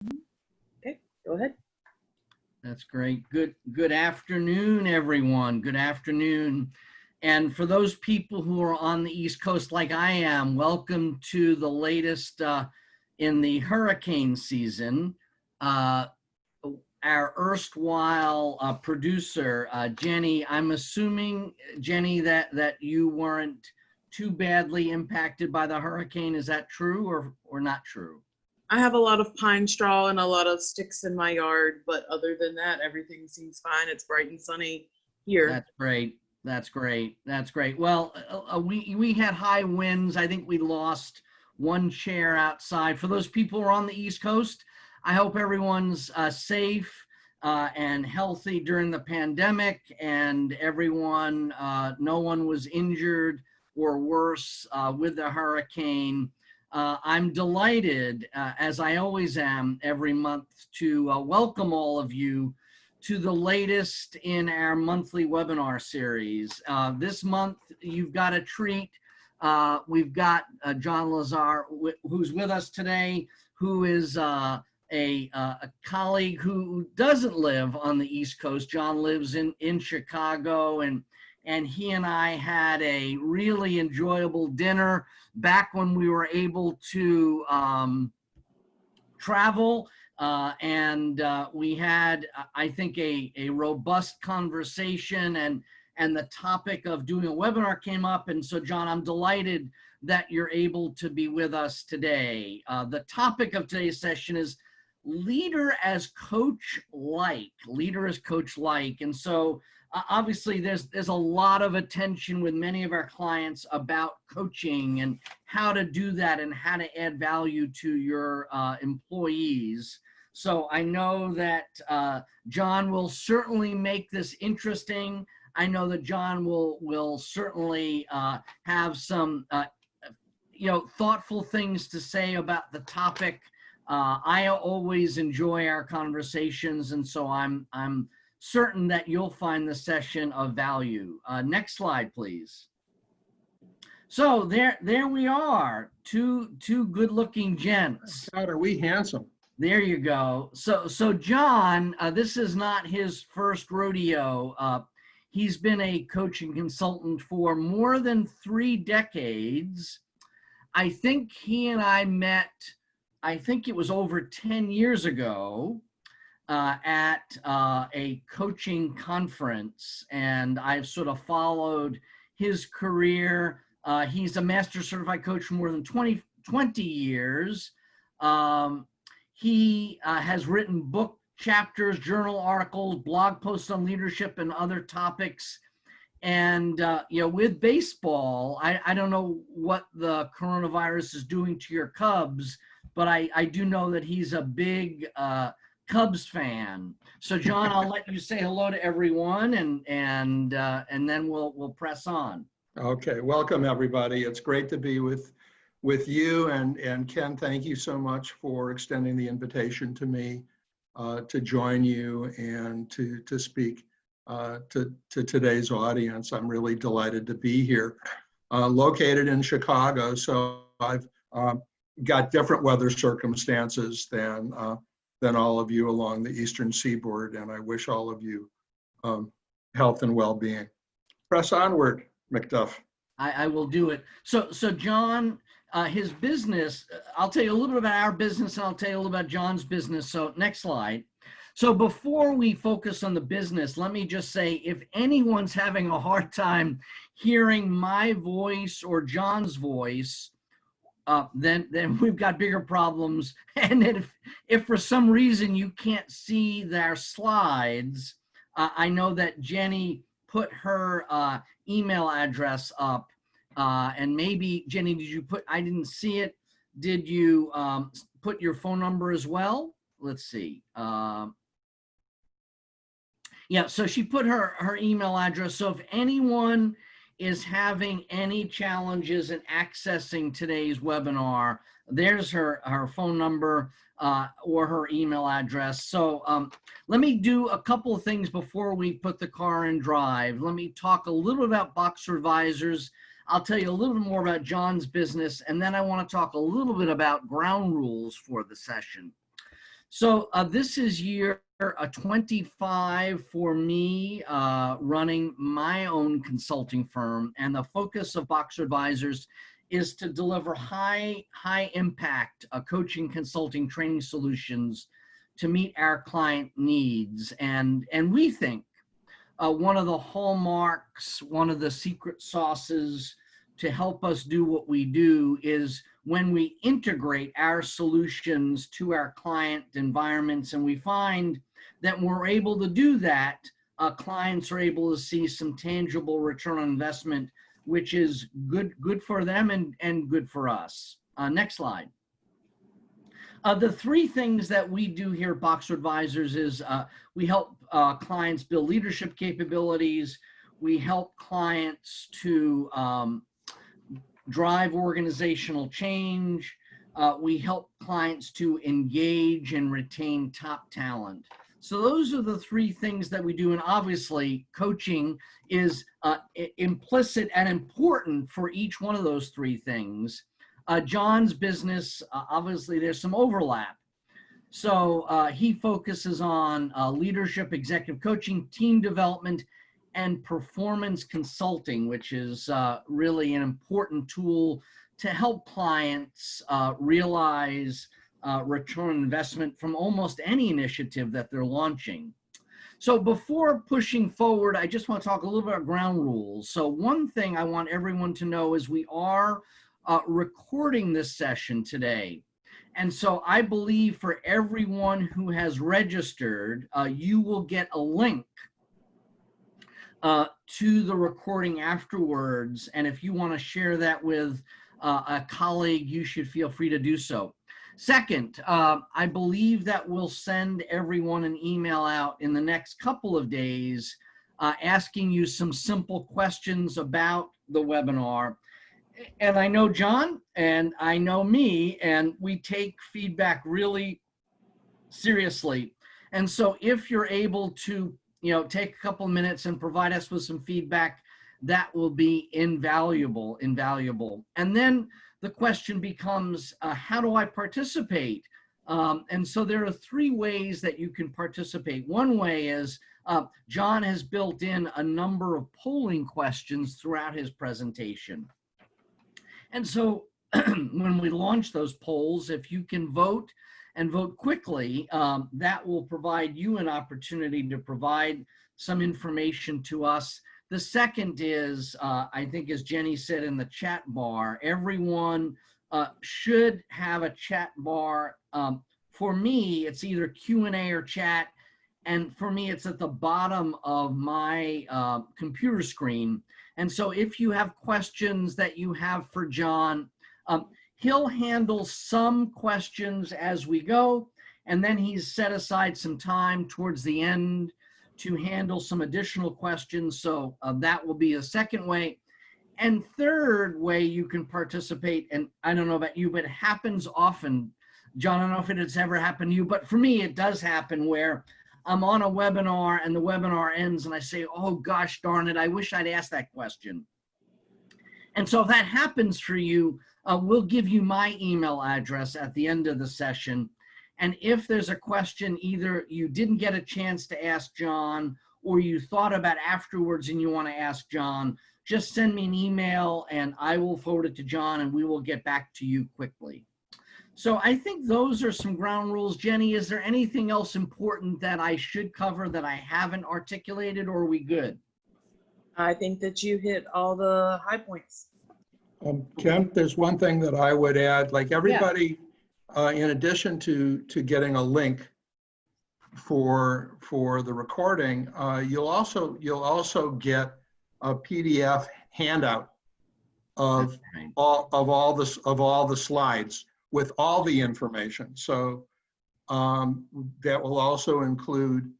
Okay, go ahead. That's great. Good afternoon, everyone. Good afternoon. And for those people who are on the East Coast like I am, welcome to the latest in the hurricane season. Our erstwhile producer, Jenny, I'm assuming, Jenny, that you weren't too badly impacted by the hurricane. Is that true or not true? I have a lot of pine straw and a lot of sticks in my yard, but other than that, everything seems fine. It's bright and sunny here. That's great. That's great. That's great. Well, we had high winds. I think we lost one chair outside. For those people who are on the East Coast, I hope everyone's safe and healthy during the pandemic, and everyone, no one was injured or worse with the hurricane. I'm delighted, as I always am every month, to welcome all of you to the latest in our monthly webinar series. This month, you've got a treat. We've got John Lazar, who's with us today, who is a colleague who doesn't live on the East Coast. John lives in Chicago, and he and I had a really enjoyable dinner back when we were able to travel. We had, I think, a robust conversation, and the topic of doing a webinar came up. And so, John, I'm delighted that you're able to be with us today. The topic of today's session is leader as coach-like, leader as coach-like. And so, obviously, there's a lot of attention with many of our clients about coaching and how to do that and how to add value to your employees. So I know that John will certainly make this interesting. I know that John will certainly have some thoughtful things to say about the topic. I always enjoy our conversations, and so I'm certain that you'll find the session of value. Next slide, please. So there we are, two good-looking gents. God, are we handsome? There you go. So John, this is not his first rodeo. He's been a coaching consultant for more than 3 decades. I think he and I met, I think it was over 10 years ago. At a coaching conference, and I've sort of followed his career. He's a master certified coach for more than 20 years. He has written book chapters, journal articles, blog posts on leadership and other topics. And with baseball, I don't know what the coronavirus is doing to your Cubs, but I do know that he's a big Cubs fan. So John, I'll let you say hello to everyone, and then we'll press on. Okay, welcome everybody. It's great to be with you, and Ken, thank you so much for extending the invitation to me to join you and to speak to today's audience. I'm really delighted to be here. Located in Chicago, so I've got different weather circumstances than all of you along the Eastern Seaboard, and I wish all of you health and well-being. Press onward, McDuff. I will do it. So John, his business, I'll tell you a little bit about our business, and I'll tell you a little about John's business. So next slide. So before we focus on the business, let me just say, if anyone's having a hard time hearing my voice or John's voice, then we've got bigger problems. And then if for some reason you can't see their slides, I know that Jenny put her email address up, and maybe Jenny, I didn't see it. Did you put your phone number as well? Let's see. Yeah, so she put her email address. So if anyone is having any challenges in accessing today's webinar, there's her phone number or her email address. So let me do a couple of things before we put the car in drive. Let me talk a little about Boxer Advisors. I'll tell you a little bit more about John's business, and then I want to talk a little bit about ground rules for the session. So this is year 25 for me, running my own consulting firm, and the focus of Boxer Advisors is to deliver high impact coaching, consulting, training solutions to meet our client needs. And we think one of the hallmarks, one of the secret sauces to help us do what we do is when we integrate our solutions to our client environments, and we find that when we're able to do that, clients are able to see some tangible return on investment, which is good for them and good for us. Next slide. The three things that we do here at Boxer Advisors is we help clients build leadership capabilities. We help clients to drive organizational change. We help clients to engage and retain top talent. So those are the three things that we do. And obviously, coaching is implicit and important for each one of those three things. John's business, obviously, there's some overlap. So he focuses on leadership, executive coaching, team development, and performance consulting, which is really an important tool to help clients realize return on investment from almost any initiative that they're launching. So before pushing forward, I just want to talk a little bit about ground rules. So one thing I want everyone to know is we are recording this session today. And so I believe for everyone who has registered, you will get a link to the recording afterwards. And if you want to share that with a colleague, you should feel free to do so. Second, I believe that we'll send everyone an email out in the next couple of days asking you some simple questions about the webinar. And I know John and I know me, and we take feedback really seriously. And so if you're able to take a couple of minutes and provide us with some feedback, that will be invaluable. And then the question becomes, how do I participate? And so there are three ways that you can participate. One way is John has built in a number of polling questions throughout his presentation. And so when we launch those polls, if you can vote and vote quickly, that will provide you an opportunity to provide some information to us. The second is, I think as Jenny said in the chat bar, everyone should have a chat bar. For me, it's either Q&A or chat. And for me, it's at the bottom of my computer screen. And so if you have questions that you have for John, he'll handle some questions as we go, and then he's set aside some time towards the end to handle some additional questions. So that will be a second way. And third way you can participate, and I don't know about you, but it happens often. John, I don't know if it has ever happened to you, but for me, it does happen where I'm on a webinar and the webinar ends and I say, oh gosh, darn it, I wish I'd asked that question. And so if that happens for you, we'll give you my email address at the end of the session. And if there's a question either you didn't get a chance to ask John or you thought about afterwards and you want to ask John, just send me an email and I will forward it to John and we will get back to you quickly. So I think those are some ground rules. Jenny, is there anything else important that I should cover that I haven't articulated, or are we good? I think that you hit all the high points. Ken, there's one thing that I would add, like everybody, in addition to getting a link for the recording, you'll also get a PDF handout of all the slides with all the information. So that will also include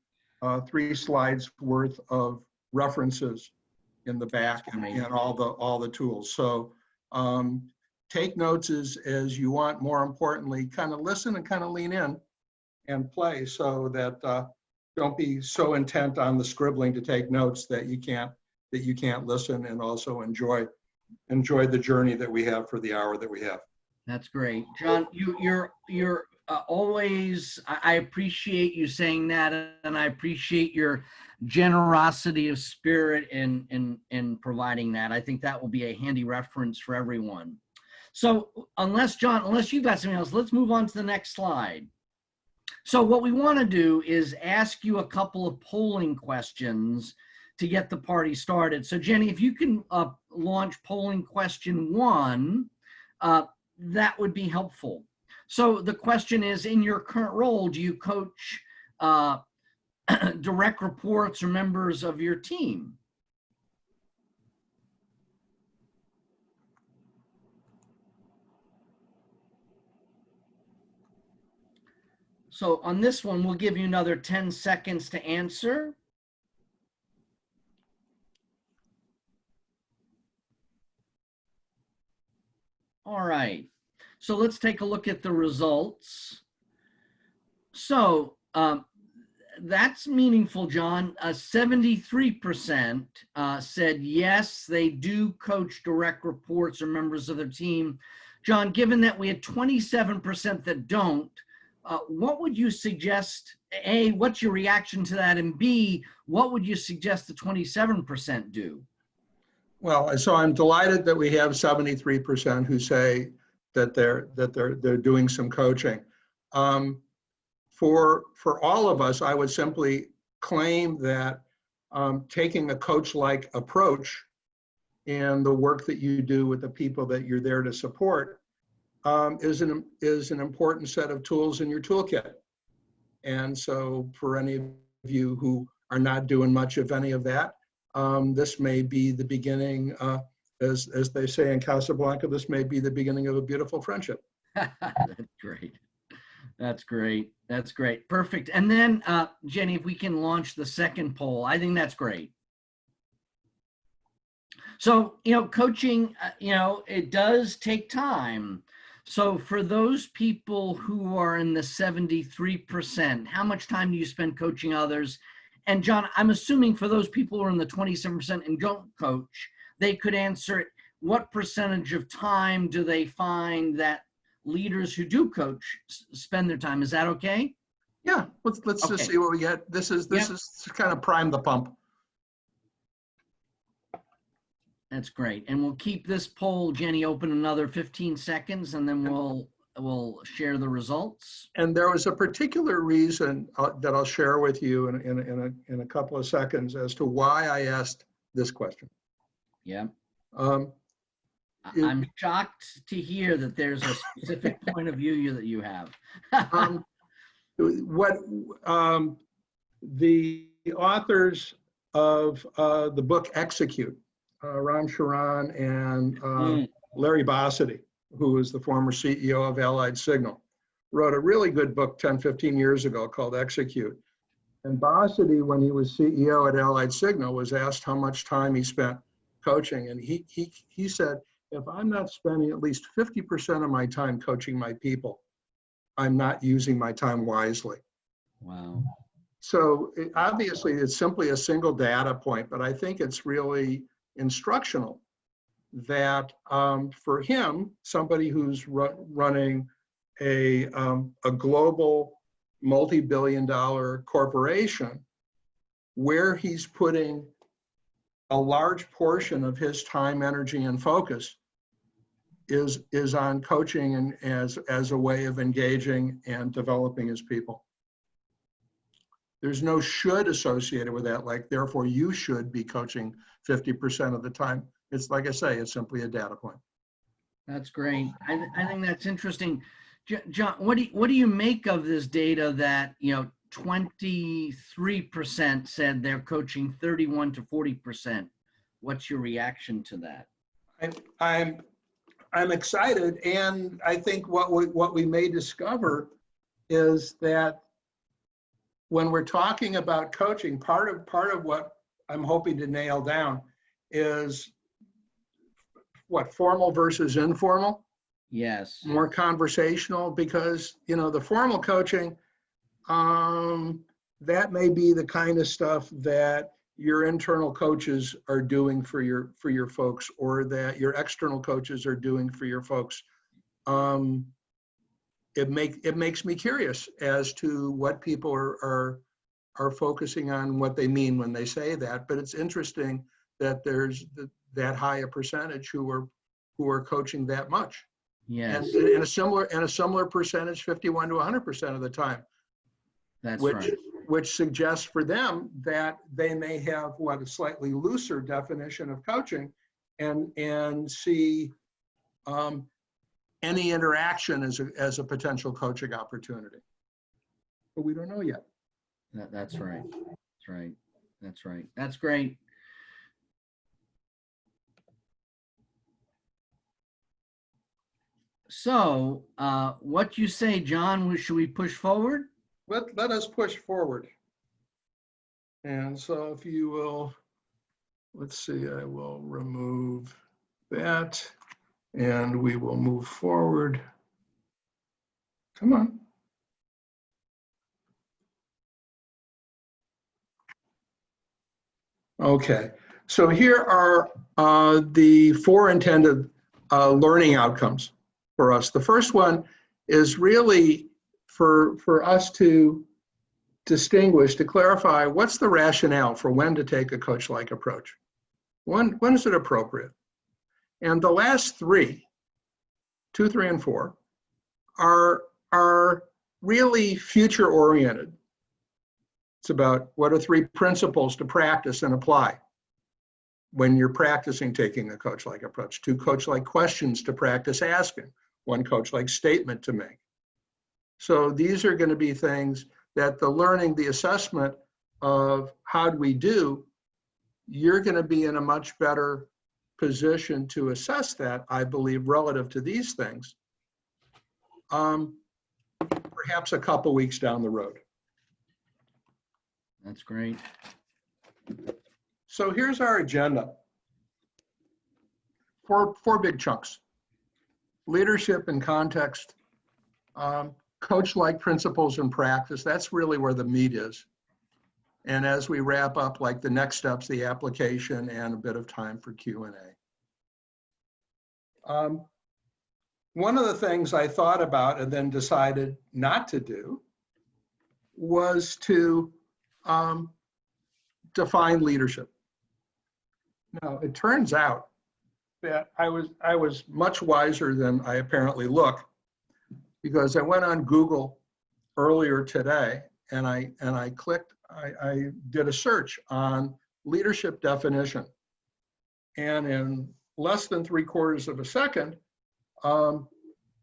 3 slides worth of references in the back and all the tools. So take notes as you want. More importantly, kind of listen and kind of lean in and play, so that don't be so intent on the scribbling to take notes that you can't listen and also enjoy the journey that we have for the hour that we have. That's great. John, your always, I appreciate you saying that, and I appreciate your generosity of spirit in providing that. I think that will be a handy reference for everyone. So John, unless you've got something else, let's move on to the next slide. So what we want to do is ask you a couple of polling questions to get the party started. So Jenny, if you can launch polling question 1, that would be helpful. So the question is, in your current role, do you coach direct reports or members of your team? So on this one, we'll give you another 10 seconds to answer. All right, so let's take a look at the results. So that's meaningful, John. 73% said yes, they do coach direct reports or members of their team. John, given that we had 27% that don't, what would you suggest? A, what's your reaction to that? And B, what would you suggest the 27% do? Well, so I'm delighted that we have 73% who say that they're doing some coaching. For all of us, I would simply claim that taking a coach-like approach in the work that you do with the people that you're there to support is an important set of tools in your toolkit. And so for any of you who are not doing much of any of that, this may be the beginning, as they say in Casablanca, this may be the beginning of a beautiful friendship. That's great. That's great. That's great. Perfect. And then, Jenny, if we can launch the second poll, I think that's great. So, coaching, it does take time. So for those people who are in the 73%, how much time do you spend coaching others? And John, I'm assuming for those people who are in the 27% and don't coach, they could answer it. What percentage of time do they find that leaders who do coach spend their time? Is that okay? Yeah, let's Okay. just see what we get. This is kind of prime the pump. That's great. And we'll keep this poll, Jenny, open another 15 seconds, and then we'll share the results. And there was a particular reason that I'll share with you in a couple of seconds as to why I asked this question. Yeah. I'm shocked to hear that there's a specific point of view that you have. What the authors of the book Execute, Ram Charan and Larry Bossidy, who is the former CEO of Allied Signal, wrote a really good book 10, 15 years ago called Execute. And Bossidy, when he was CEO at Allied Signal, was asked how much time he spent coaching. And he said, if I'm not spending at least 50% of my time coaching my people, I'm not using my time wisely. Wow. So obviously it's simply a single data point, but I think it's really instructional that for him, somebody who's running a global multi-billion-dollar corporation, where he's putting a large portion of his time, energy, and focus is on coaching and as a way of engaging and developing his people. There's no should associated with that, like therefore you should be coaching 50% of the time. It's like I say, it's simply a data point. That's great. I think that's interesting. John, what do you make of this data that 23% said they're coaching 31 to 40%? What's your reaction to that? I'm excited, and I think what we may discover is that when we're talking about coaching, part of what I'm hoping to nail down is what, formal versus informal? Yes. More conversational, because the formal coaching, that may be the kind of stuff that your internal coaches are doing for your folks, or that your external coaches are doing for your folks. it makes me curious as to what people are focusing on, what they mean when they say that. But it's interesting that there's that high a percentage who are coaching that much. Yes. And a similar percentage, 51 to 100% of the time. That's which, right. Which suggests for them that they may have a slightly looser definition of coaching, and see any interaction as a potential coaching opportunity. But we don't know yet. That's right. That's right. That's right. That's great. So, what you say, John? Should we push forward? Let us push forward. And so, if you will, let's see. I will remove that, and we will move forward. Come on. Okay, so here are the 4 intended learning outcomes for us. The first one is really for us to distinguish, to clarify what's the rationale for when to take a coach-like approach. When is it appropriate? And the last 3, 2, 3, and 4, are really future-oriented. It's about what are 3 principles to practice and apply when you're practicing taking a coach-like approach, 2 coach-like questions to practice asking, 1 coach-like statement to make. So these are going to be things that the learning, the assessment of how do we do, you're going to be in a much better position to assess that, I believe, relative to these things, perhaps a couple weeks down the road. That's great. So here's our agenda. 4 big chunks: leadership and context, coach-like principles and practice. That's really where the meat is. And as we wrap up, like the next steps, the application, and a bit of time for Q&A. One of the things I thought about and then decided not to do was to define leadership. Now, it turns out that I was much wiser than I apparently look, because I went on Google earlier today and I did a search on leadership definition, and in less than 3/4 of a second,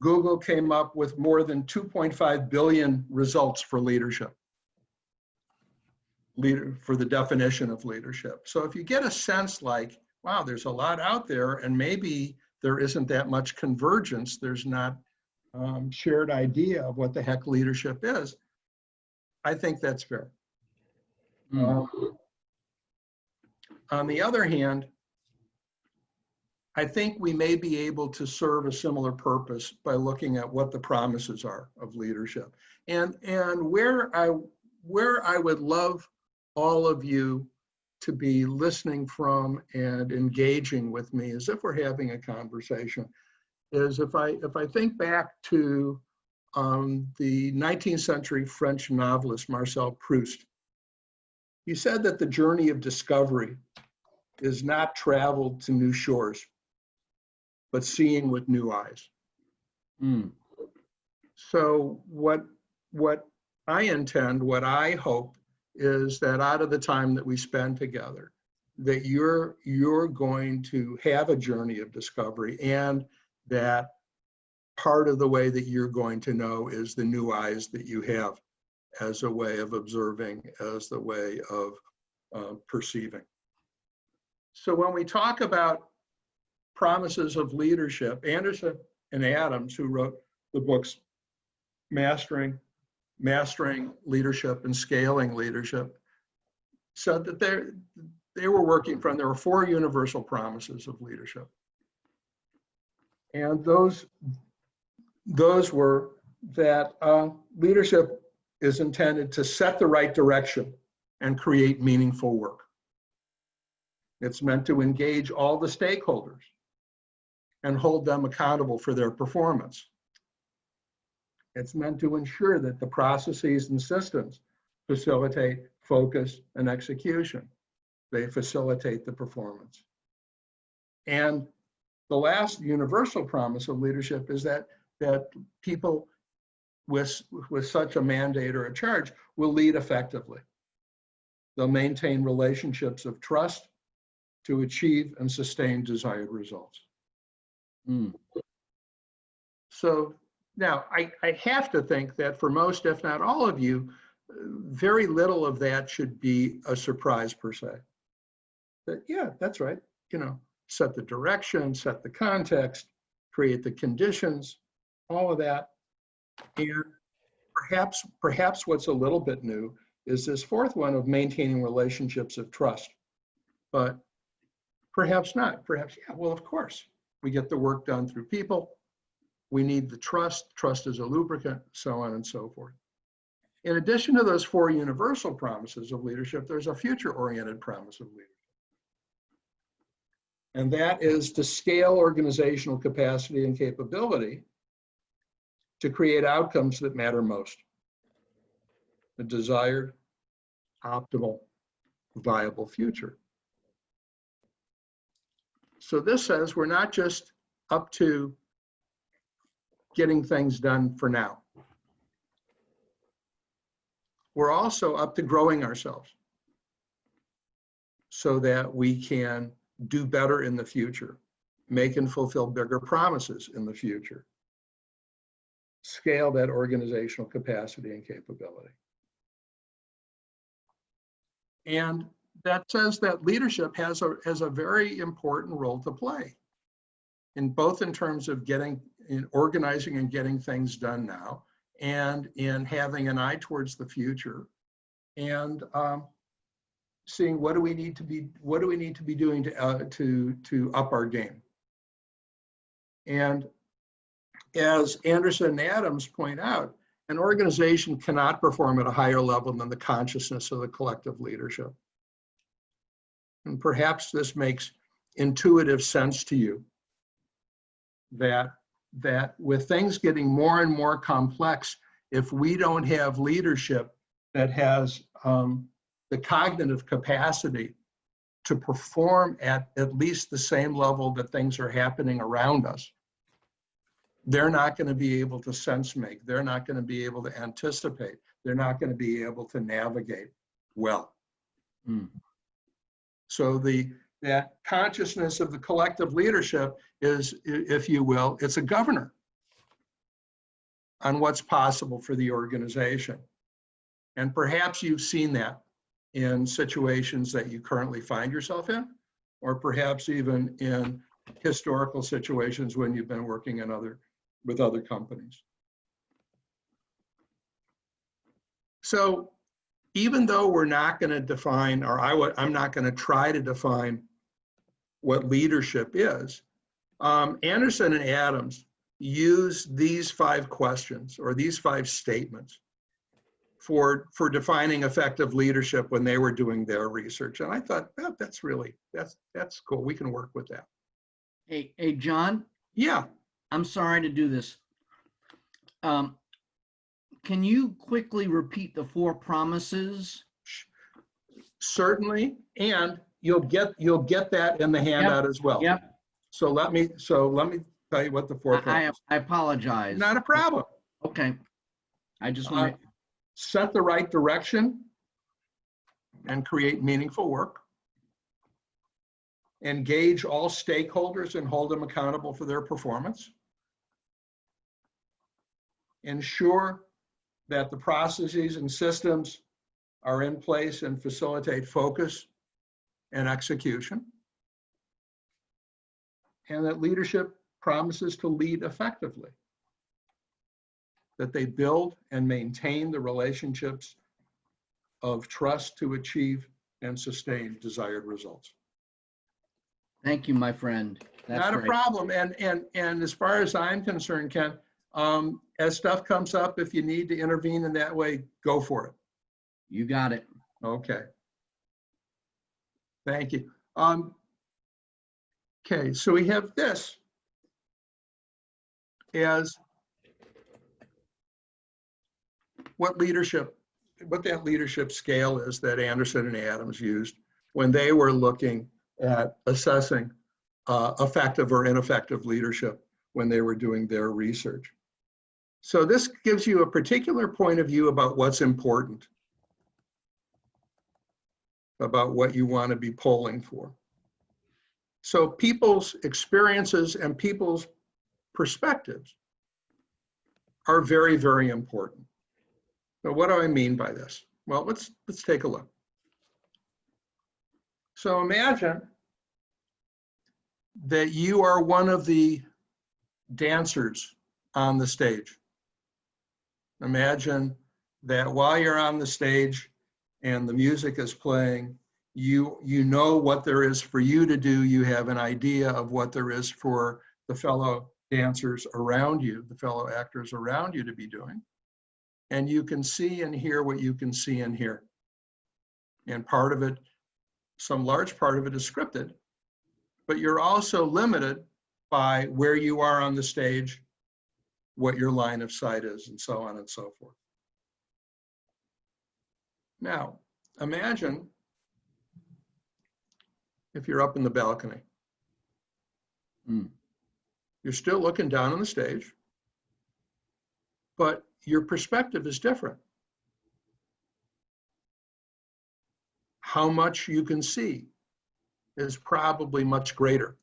Google came up with more than 2.5 billion results for leadership. For the definition of leadership. So if you get a sense like, wow, there's a lot out there, and maybe there isn't that much convergence, there's not shared idea of what the heck leadership is, I think that's fair. On the other hand, I think we may be able to serve a similar purpose by looking at what the promises are of leadership. And where I would love all of you to be listening from and engaging with me as if we're having a conversation is if I think back to the 19th century French novelist Marcel Proust. He said that the journey of discovery is not traveled to new shores, but seeing with new eyes. So what I intend, what I hope, is that out of the time that we spend together, that you're going to have a journey of discovery, and that part of the way that you're going to know is the new eyes that you have as a way of observing, as the way of perceiving. So when we talk about promises of leadership, Anderson and Adams, who wrote the books Mastering Leadership and Scaling Leadership, said that they were working from, there were 4 universal promises of leadership. And those were that leadership is intended to set the right direction and create meaningful work. It's meant to engage all the stakeholders and hold them accountable for their performance. It's meant to ensure that the processes and systems facilitate focus and execution. They facilitate the performance. And the last universal promise of leadership is that people with such a mandate or a charge will lead effectively. They'll maintain relationships of trust to achieve and sustain desired results. So now I have to think that for most, if not all of you, very little of that should be a surprise per se. That, yeah, that's right. You know, set the direction, set the context, create the conditions, all of that. And perhaps what's a little bit new is this fourth one of maintaining relationships of trust. But perhaps not. Perhaps, yeah, well, of course. We get the work done through people. We need the trust. Trust is a lubricant, so on and so forth. In addition to those four universal promises of leadership, there's a future-oriented promise of leadership. And that is to scale organizational capacity and capability to create outcomes that matter most. The desired, optimal, viable future. So this says we're not just up to getting things done for now. We're also up to growing ourselves so that we can do better in the future, make and fulfill bigger promises in the future, scale that organizational capacity and capability. And that says that leadership has a very important role to play in both in terms of in organizing and getting things done now, and in having an eye towards the future, and seeing what do we need to be doing to up our game. And as Anderson and Adams point out, an organization cannot perform at a higher level than the consciousness of the collective leadership. And perhaps this makes intuitive sense to you, that with things getting more and more complex, if we don't have leadership that has the cognitive capacity to perform at least the same level that things are happening around us, they're not going to be able to sense make. They're not going to be able to anticipate. They're not going to be able to navigate well. So that consciousness of the collective leadership is, if you will, it's a governor on what's possible for the organization. And perhaps you've seen that in situations that you currently find yourself in, or perhaps even in historical situations when you've been working with other companies. So even though we're not going to define, or I'm not going to try to define what leadership is, Anderson and Adams use these 5 questions or these 5 statements for defining effective leadership when they were doing their research. And I thought, oh, that's cool. We can work with that. Hey, John? Yeah. I'm sorry to do this. Can you quickly repeat the 4 promises? Certainly, and you'll get that in the handout as well. Yep. So let me tell you what the 4 promises. I apologize. Not a problem. Okay. I just want to set the right direction and create meaningful work. Engage all stakeholders and hold them accountable for their performance. Ensure that the processes and systems are in place and facilitate focus and execution. And that leadership promises to lead effectively. That they build and maintain the relationships of trust to achieve and sustain desired results. Thank you, my friend. That's Not great. a problem. And as far as I'm concerned, Ken, as stuff comes up, if you need to intervene in that way, go for it. You got it. Okay. Thank you. Okay, so we have this as what that leadership scale is that Anderson and Adams used when they were looking at assessing effective or ineffective leadership when they were doing their research. So this gives you a particular point of view about what's important, about what you want to be polling for. So people's experiences and people's perspectives are very, very important. So what do I mean by this? Well, let's take a look. So imagine that you are one of the dancers on the stage. Imagine that while you're on the stage and the music is playing, you know what there is for you to do. You have an idea of what there is for the fellow dancers around you, the fellow actors around you to be doing. And you can see and hear what you can see and hear. And part of it, some large part of it is scripted, but you're also limited by where you are on the stage, what your line of sight is, and so on and so forth. Now, imagine if you're up in the balcony. You're still looking down on the stage, but your perspective is different. How much you can see is probably much greater.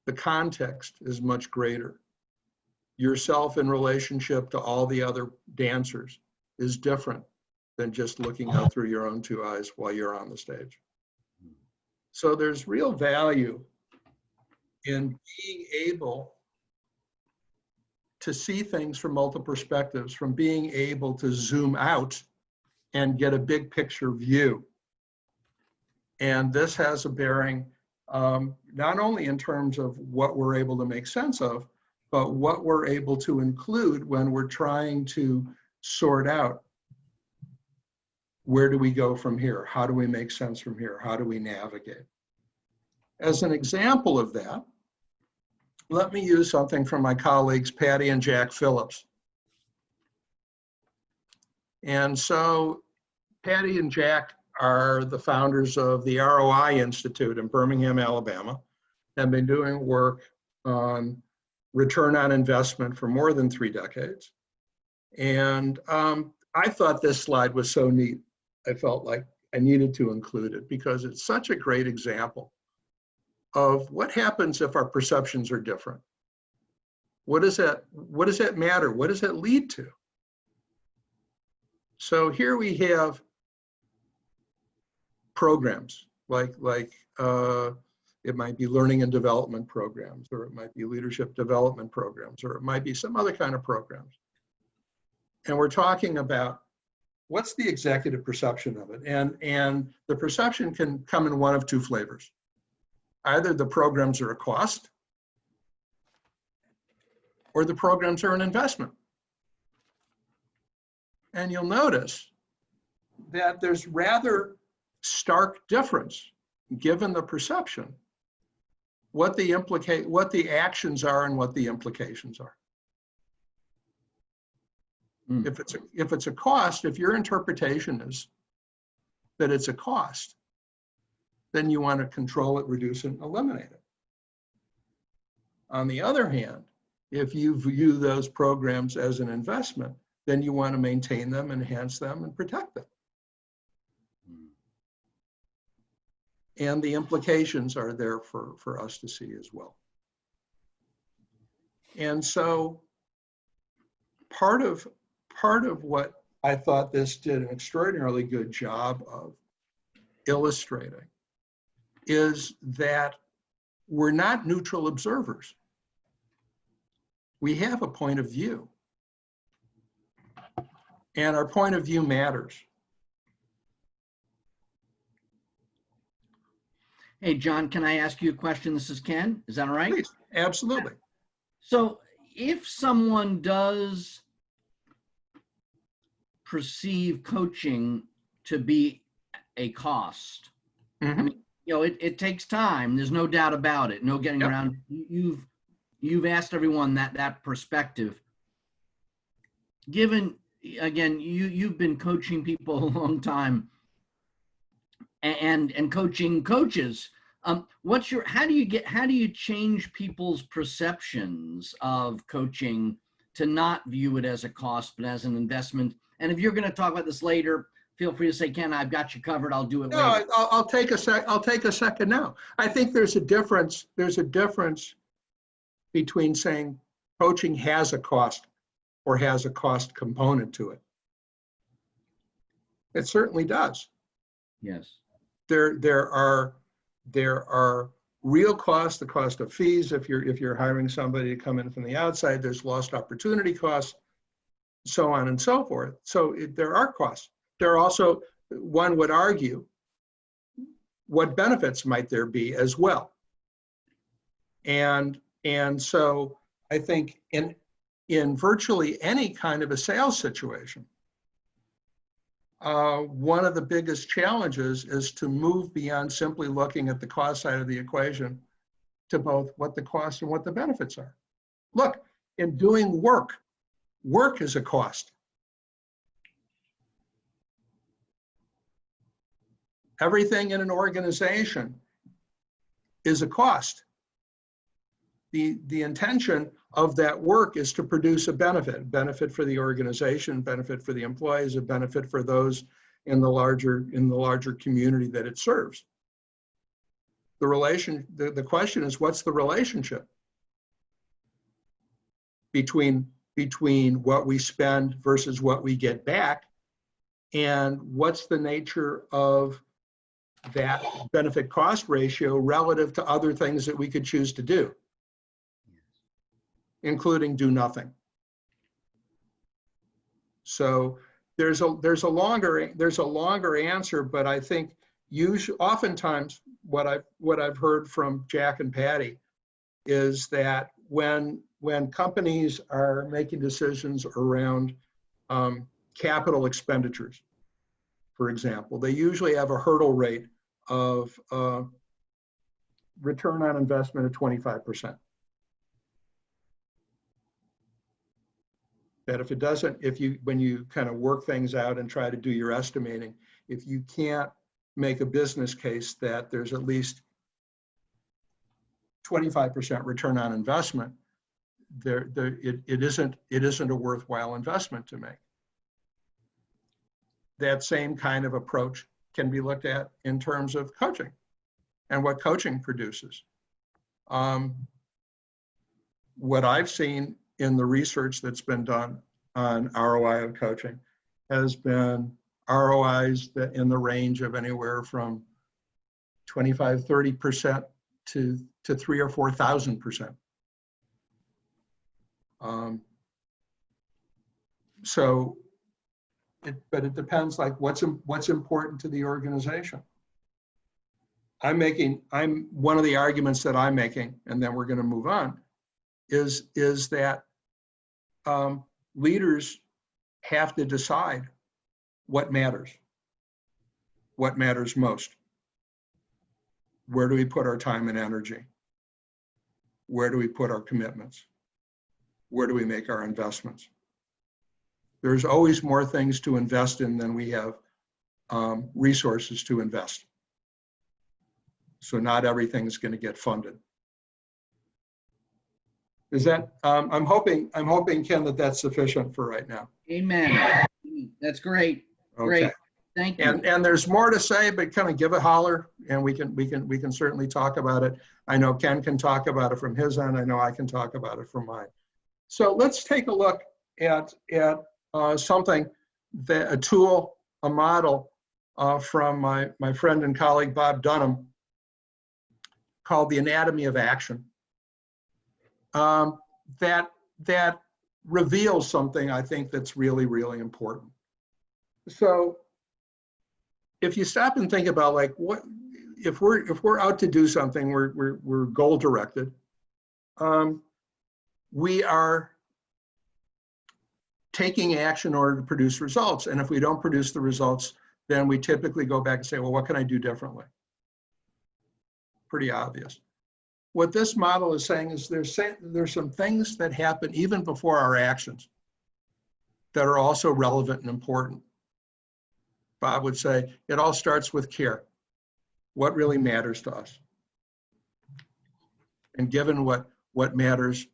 The context is much greater. Yourself in relationship to all the other dancers is different than just looking out through your own two eyes while you're on the stage. So there's real value in being able to see things from multiple perspectives, from being able to zoom out and get a big picture view. And this has a bearing not only in terms of what we're able to make sense of, but what we're able to include when we're trying to sort out where do we go from here? How do we make sense from here? How do we navigate? As an example of that, let me use something from my colleagues, Patty and Jack Phillips. And so Patty and Jack are the founders of the ROI Institute in Birmingham, Alabama, and been doing work on return on investment for more than 3 decades. And I thought this slide was so neat. I felt like I needed to include it because it's such a great example of what happens if our perceptions are different. What does that matter? What does that lead to? So here we have programs like it might be learning and development programs, or it might be leadership development programs, or it might be some other kind of programs. And we're talking about what's the executive perception of it. And the perception can come in one of 2 flavors. Either the programs are a cost, or the programs are an investment. And you'll notice that there's rather stark difference, given the perception, what the actions are and what the implications are. If it's a cost, if your interpretation is that it's a cost, then you want to control it, reduce it, and eliminate it. On the other hand, if you view those programs as an investment, then you want to maintain them, enhance them, and protect them. And the implications are there for us to see as well. And so part of what I thought this did an extraordinarily good job of illustrating is that we're not neutral observers. We have a point of view. And our point of view matters. Hey, John, can I ask you a question? This is Ken. Is that all right? Please, absolutely. So if someone does perceive coaching to be a cost, I mean, you know, it takes time. There's no doubt about it. No getting around. You've asked everyone that perspective. Given again, you've been coaching people a long time and coaching coaches. How do you change people's perceptions of coaching to not view it as a cost, but as an investment? And if you're going to talk about this later, feel free to say, Ken, I've got you covered. I'll do it later. No, I'll take a second now. I think there's a difference. There's a difference between saying coaching has a cost or has a cost component to it. It certainly does. Yes. There are real costs, the cost of fees if you're hiring somebody to come in from the outside. There's lost opportunity costs, so on and so forth. So there are costs. There are also, one would argue, what benefits might there be as well. And so I think in virtually any kind of a sales situation, one of the biggest challenges is to move beyond simply looking at the cost side of the equation to both what the costs and what the benefits are. Look, in doing work is a cost. Everything in an organization is a cost. The intention of that work is to produce a benefit for the organization, benefit for the employees, a benefit for those in the larger community that it serves. The question is, what's the relationship between what we spend versus what we get back, and what's the nature of that benefit cost ratio relative to other things that we could choose to do, including do nothing. So there's a longer answer, but I think oftentimes what I've heard from Jack and Patty is that when companies are making decisions around capital expenditures, for example, they usually have a hurdle rate of return on investment of 25%. That when you kind of work things out and try to do your estimating, if you can't make a business case that there's at least 25% return on investment, it isn't a worthwhile investment to make. That same kind of approach can be looked at in terms of coaching and what coaching produces. What I've seen in the research that's been done on ROI of coaching has been ROIs that in the range of anywhere from 25-30% to 3,000 or 4,000%. But it depends, like what's important to the organization. One of the arguments that I'm making, and then we're going to move on, is that leaders have to decide what matters most. Where do we put our time and energy? Where do we put our commitments? Where do we make our investments? There's always more things to invest in than we have resources to invest. So not everything's going to get funded. Is that, I'm hoping, Ken, that's sufficient for right now. Amen. That's great. Okay. Great. Thank you. And there's more to say, but kind of give a holler, and we can certainly talk about it. I know Ken can talk about it from his end. I know I can talk about it from mine. So let's take a look at something, a tool, a model from my friend and colleague Bob Dunham, called the anatomy of action. That reveals something I think that's really, really important. So if you stop and think about, like, what if we're out to do something, we're goal directed. We are taking action in order to produce results, and if we don't produce the results, then we typically go back and say, well, what can I do differently? Pretty obvious. What this model is saying is there's some things that happen even before our actions. that are also relevant and important. Bob would say, it all starts with care. What really matters to us? And given what matters,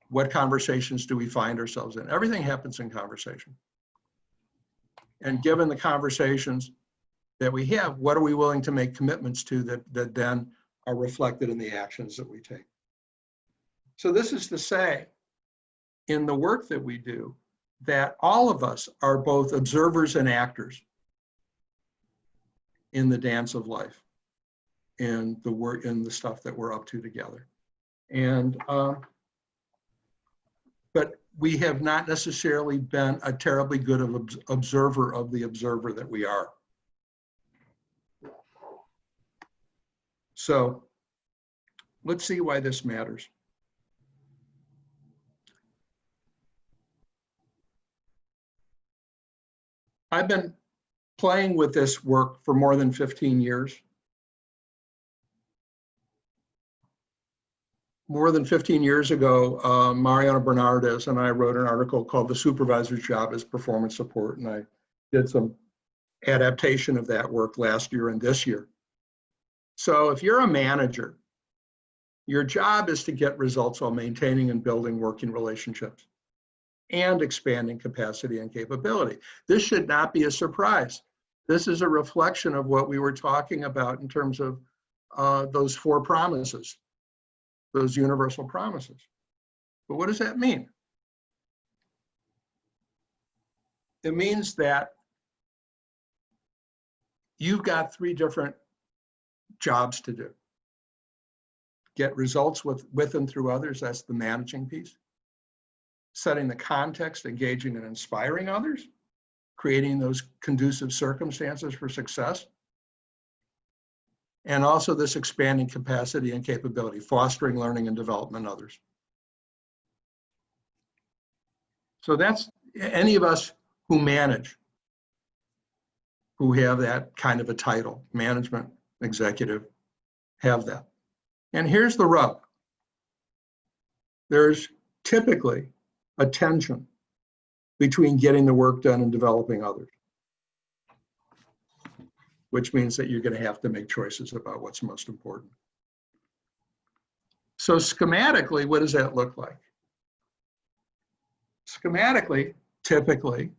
what conversations do we find ourselves in? Everything happens in conversation. And given the conversations that we have, what are we willing to make commitments to that then are reflected in the actions that we take? So this is to say, in the work that we do, that all of us are both observers and actors in the dance of life, in the work, in the stuff that we're up to together. And but we have not necessarily been a terribly good observer of the observer that we are. So let's see why this matters. I've been playing with this work for more than 15 years. More than 15 years ago, Mariana Bernardes and I wrote an article called The Supervisor's Job as Performance Support, and I did some adaptation of that work last year and this year. So if you're a manager, your job is to get results while maintaining and building working relationships and expanding capacity and capability. This should not be a surprise. This is a reflection of what we were talking about in terms of those 4 promises, those universal promises. But what does that mean? It means that you've got 3 different jobs to do. Get results with and through others, that's the managing piece. Setting the context, engaging and inspiring others, creating those conducive circumstances for success. And also this expanding capacity and capability, fostering learning and development in others. So that's any of us who manage, who have that kind of a title, management, executive, have that. And here's the rub. There's typically a tension between getting the work done and developing others, which means that you're going to have to make choices about what's most important. So schematically, what does that look like? Schematically, typically,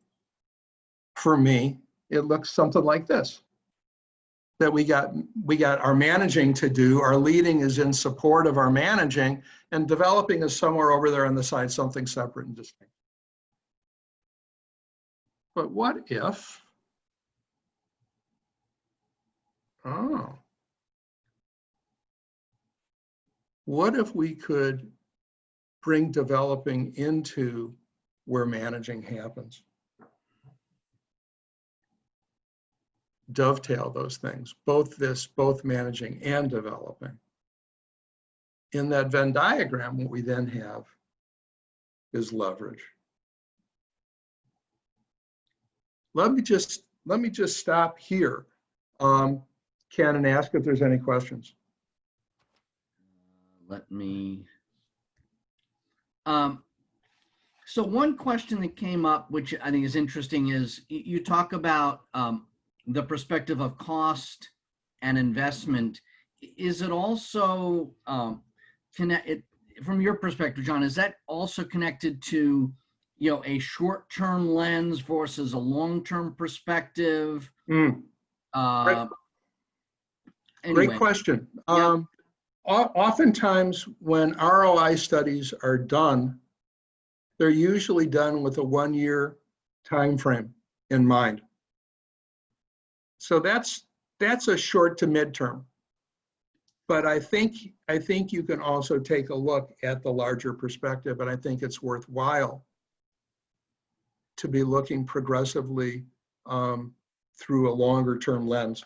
for me, it looks something like this. That we got our managing to do, our leading is in support of our managing, and developing is somewhere over there on the side, something separate and distinct. But what if, what if we could bring developing into where managing happens? Dovetail those things, both managing and developing. In that Venn diagram, what we then have is leverage. Let me just stop here, Ken, and ask if there's any questions. Let me. So one question that came up, which I think is interesting, is you talk about the perspective of cost and investment. Is it also connected, from your perspective, John, is that also connected to, you know, a short-term lens versus a long-term perspective? Great. Anyway. Great question. Yeah. Oftentimes when ROI studies are done, they're usually done with a 1-year time frame in mind. So that's a short to midterm. But I think you can also take a look at the larger perspective, and I think it's worthwhile to be looking progressively through a longer term lens,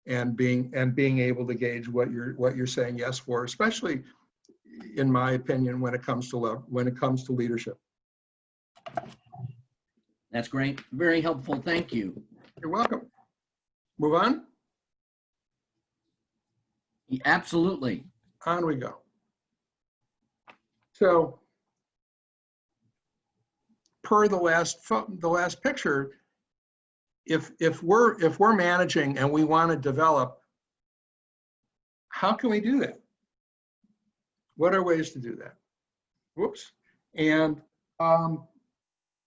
and being able to gauge what you're saying yes for, especially in my opinion when it comes to leadership. That's great. Very helpful. Thank you. You're welcome. Move on. Absolutely. On we go. So per the last picture, if we're managing and we want to develop, how can we do that? What are ways to do that? Whoops. And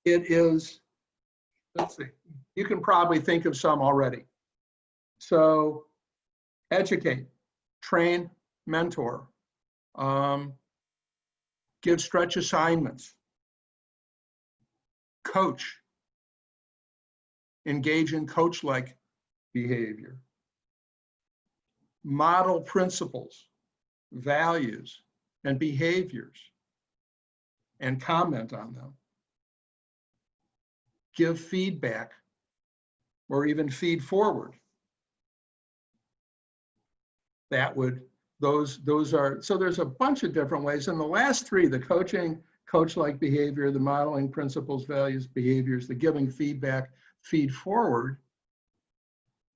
it is, let's see, you can probably think of some already. So educate, train, mentor, give stretch assignments, coach, engage in coach-like behavior, model principles, values, and behaviors, and comment on them. Give feedback, or even feed forward. That would, those are, so there's a bunch of different ways. And the last three, the coaching, coach-like behavior, the modeling principles, values, behaviors, the giving feedback, feed forward,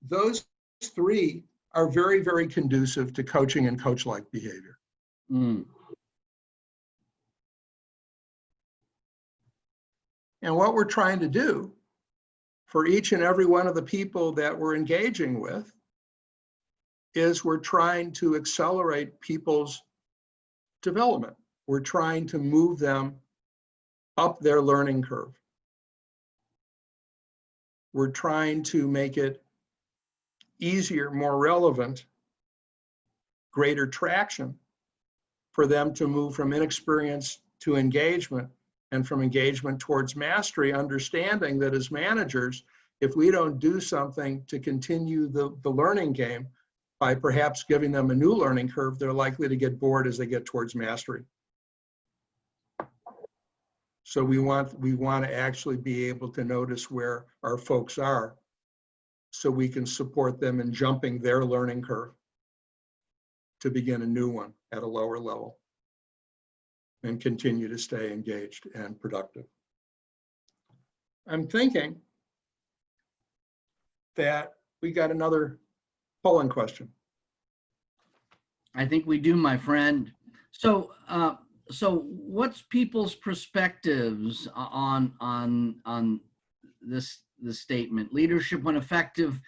those three are very, very conducive to coaching and coach-like behavior. Mm. And what we're trying to do for each and every one of the people that we're engaging with is we're trying to accelerate people's development. We're trying to move them up their learning curve. We're trying to make it easier, more relevant, greater traction for them to move from inexperience to engagement, and from engagement towards mastery, understanding that as managers, if we don't do something to continue the learning game by perhaps giving them a new learning curve, they're likely to get bored as they get towards mastery. So we want to actually be able to notice where our folks are so we can support them in jumping their learning curve to begin a new one at a lower level and continue to stay engaged and productive. I'm thinking that we got another polling question. I think we do, my friend. So, so what's people's perspectives on this statement? Leadership, when effective,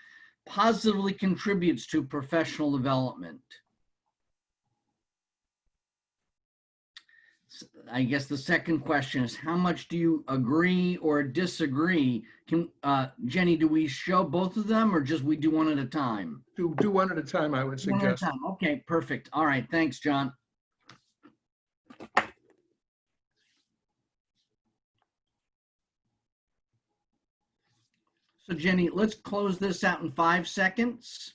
positively contributes to professional development. I guess the second question is, how much do you agree or disagree? Can Jenny, do we show both of them, or just we do one at a time? Do one at a time, I would suggest. One at a time. Okay, perfect. All right, thanks, John. So Jenny, let's close this out in 5 seconds.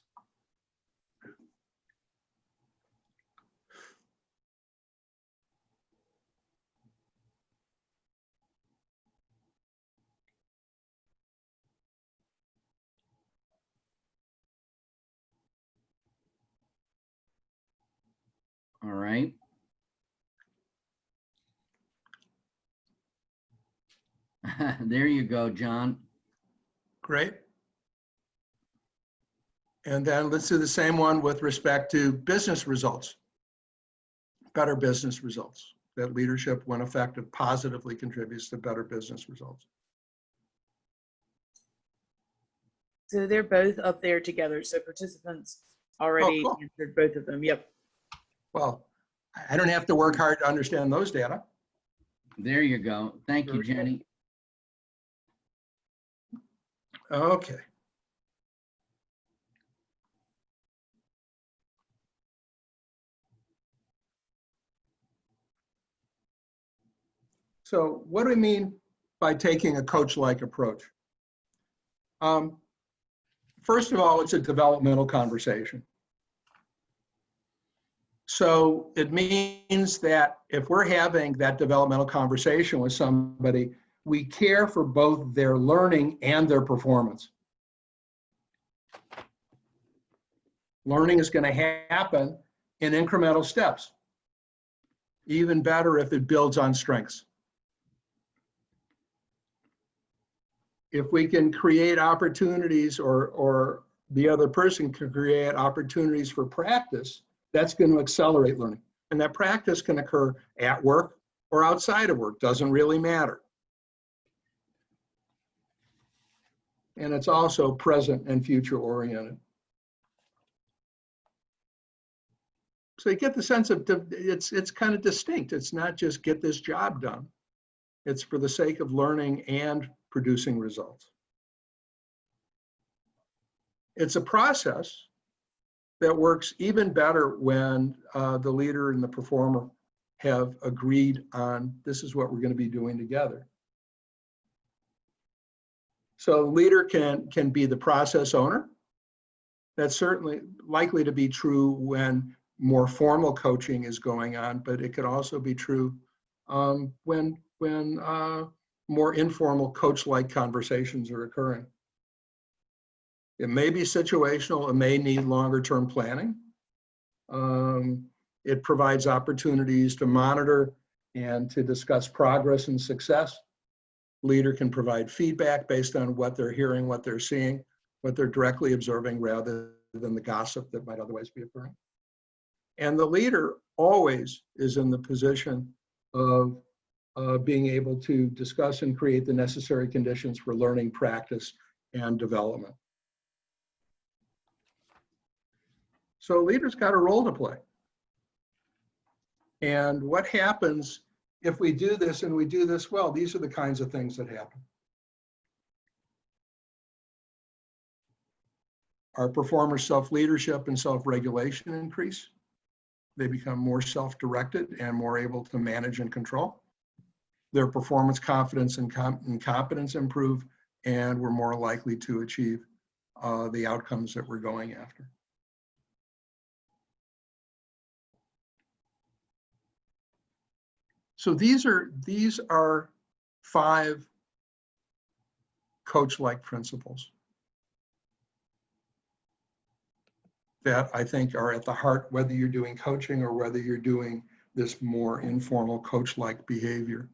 All right. There you go, John. Great. And then let's do the same one with respect to business results. Better business results. That leadership, when effective, positively contributes to better business results. So they're both up there together. So participants already answered both of them. Yep. Well, I don't have to work hard to understand those data. There you go. Thank you, Jenny. Okay. So what do we mean by taking a coach-like approach? First of all, it's a developmental conversation. So it means that if we're having that developmental conversation with somebody, we care for both their learning and their performance. Learning is going to happen in incremental steps. Even better if it builds on strengths. If we can create opportunities, or the other person can create opportunities for practice, that's going to accelerate learning. And that practice can occur at work or outside of work, doesn't really matter. and it's also present and future oriented. So you get the sense of it's kind of distinct. It's not just get this job done. It's for the sake of learning and producing results. It's a process that works even better when the leader and the performer have agreed on this is what we're going to be doing together. So the leader can be the process owner. That's certainly likely to be true when more formal coaching is going on, but it could also be true when more informal coach-like conversations are occurring. It may be situational, it may need longer-term planning. It provides opportunities to monitor and to discuss progress and success. Leader can provide feedback based on what they're hearing, what they're seeing, what they're directly observing rather than the gossip that might otherwise be occurring. And the leader always is in the position of being able to discuss and create the necessary conditions for learning, practice, and development. So leaders got a role to play. And what happens if we do this and we do this well? These are the kinds of things that happen. Our performers' self-leadership and self-regulation increase. They become more self-directed and more able to manage and control. Their performance, confidence, and competence improve, and we're more likely to achieve the outcomes that we're going after. So these are 5 coach-like principles that I think are at the heart, whether you're doing coaching or whether you're doing this more informal coach-like behavior.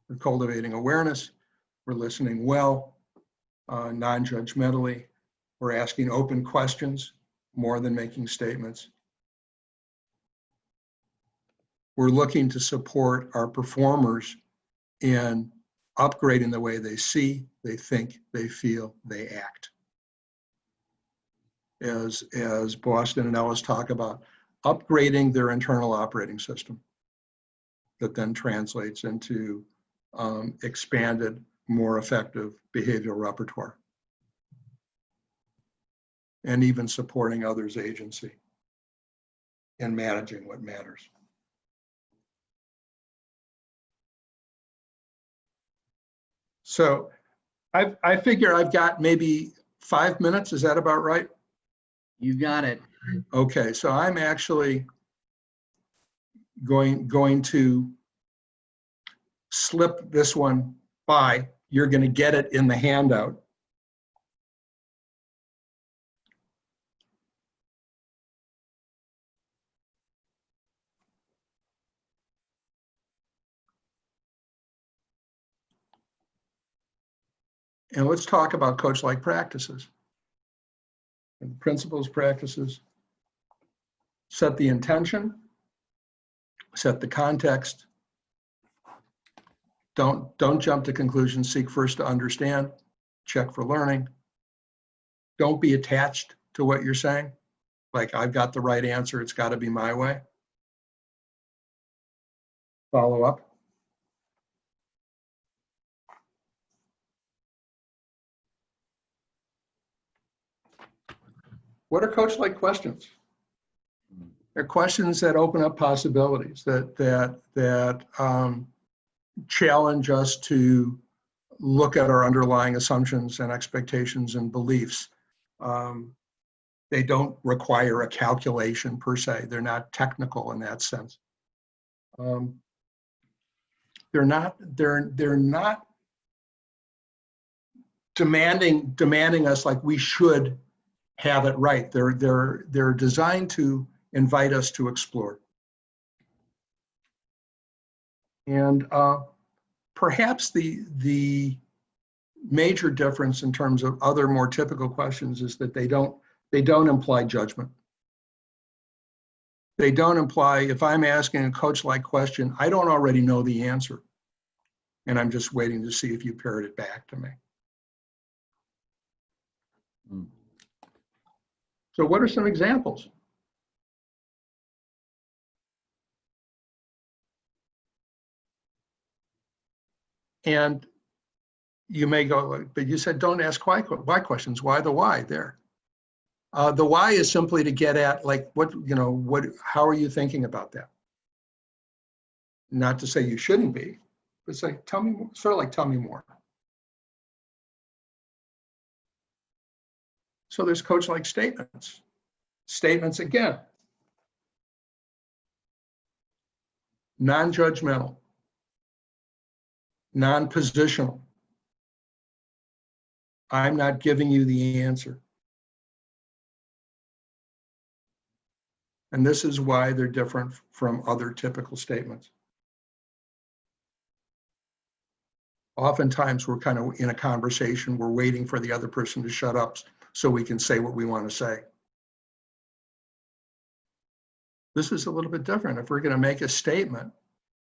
We're cultivating awareness, we're listening well, non-judgmentally, we're asking open questions more than making statements. We're looking to support our performers in upgrading the way they see, they think, they feel, they act. As Boston and Ellis talk about, upgrading their internal operating system that then translates into expanded, more effective behavioral repertoire. And even supporting others' agency in managing what matters. So I figure I've got maybe 5 minutes. Is that about right? You got it. Okay, so I'm actually going to slip this one by. You're going to get it in the handout. And let's talk about coach-like practices. And principles, practices, set the intention, set the context. Don't jump to conclusions, seek first to understand, check for learning. Don't be attached to what you're saying. Like, I've got the right answer, it's got to be my way. Follow up. What are coach-like questions? They're questions that open up possibilities, that challenge us to look at our underlying assumptions and expectations and beliefs. They don't require a calculation per se. They're not technical in that sense. They're not demanding us like we should have it right. They're designed to invite us to explore. And perhaps the major difference in terms of other more typical questions is that they don't imply judgment. They don't imply, if I'm asking a coach-like question, I don't already know the answer. And I'm just waiting to see if you parrot it back to me. Mm. So what are some examples? And you may go, but you said don't ask why questions. Why the why there? The why is simply to get at, like, how are you thinking about that? Not to say you shouldn't be, but say, tell me more, sort of like, tell me more. So there's coach-like statements. Statements, again, non-judgmental, non-positional. I'm not giving you the answer. And this is why they're different from other typical statements. Oftentimes we're kind of in a conversation, we're waiting for the other person to shut up so we can say what we want to say. This is a little bit different. If we're going to make a statement,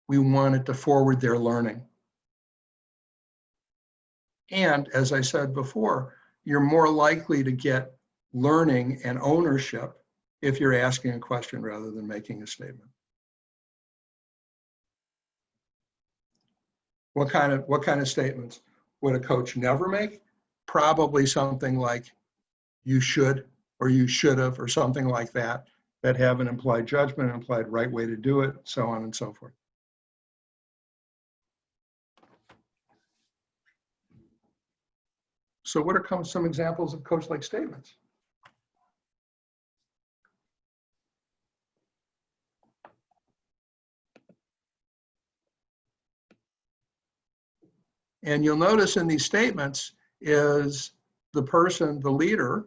we want it to forward their learning. And as I said before, you're more likely to get learning and ownership if you're asking a question rather than making a statement. What kind of statements would a coach never make? Probably something like you should, or you should have, or something like that, that have an implied judgment, implied right way to do it, so on and so forth. So what are some examples of coach-like statements? And you'll notice in these statements is the person, the leader,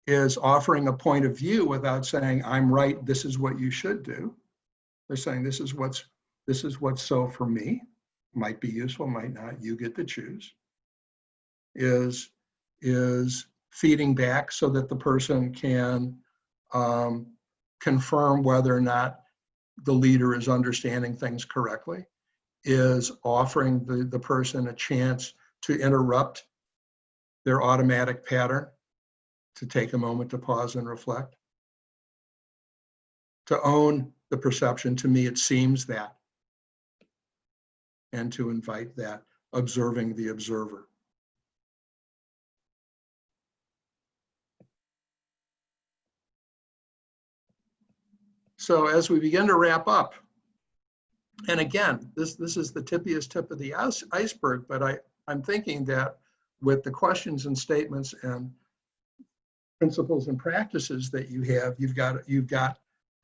is offering a point of view without saying, I'm right, this is what you should do. They're saying, this is what's so for me. Might be useful, might not, you get to choose. Is feeding back so that the person can confirm whether or not the leader is understanding things correctly. Is offering the person a chance to interrupt their automatic pattern, to take a moment to pause and reflect, to own the perception, to me it seems that, and to invite that, observing the observer. So as we begin to wrap up, and again, this is the tippiest tip of the iceberg, but I'm thinking that with the questions and statements and principles and practices that you have, you've got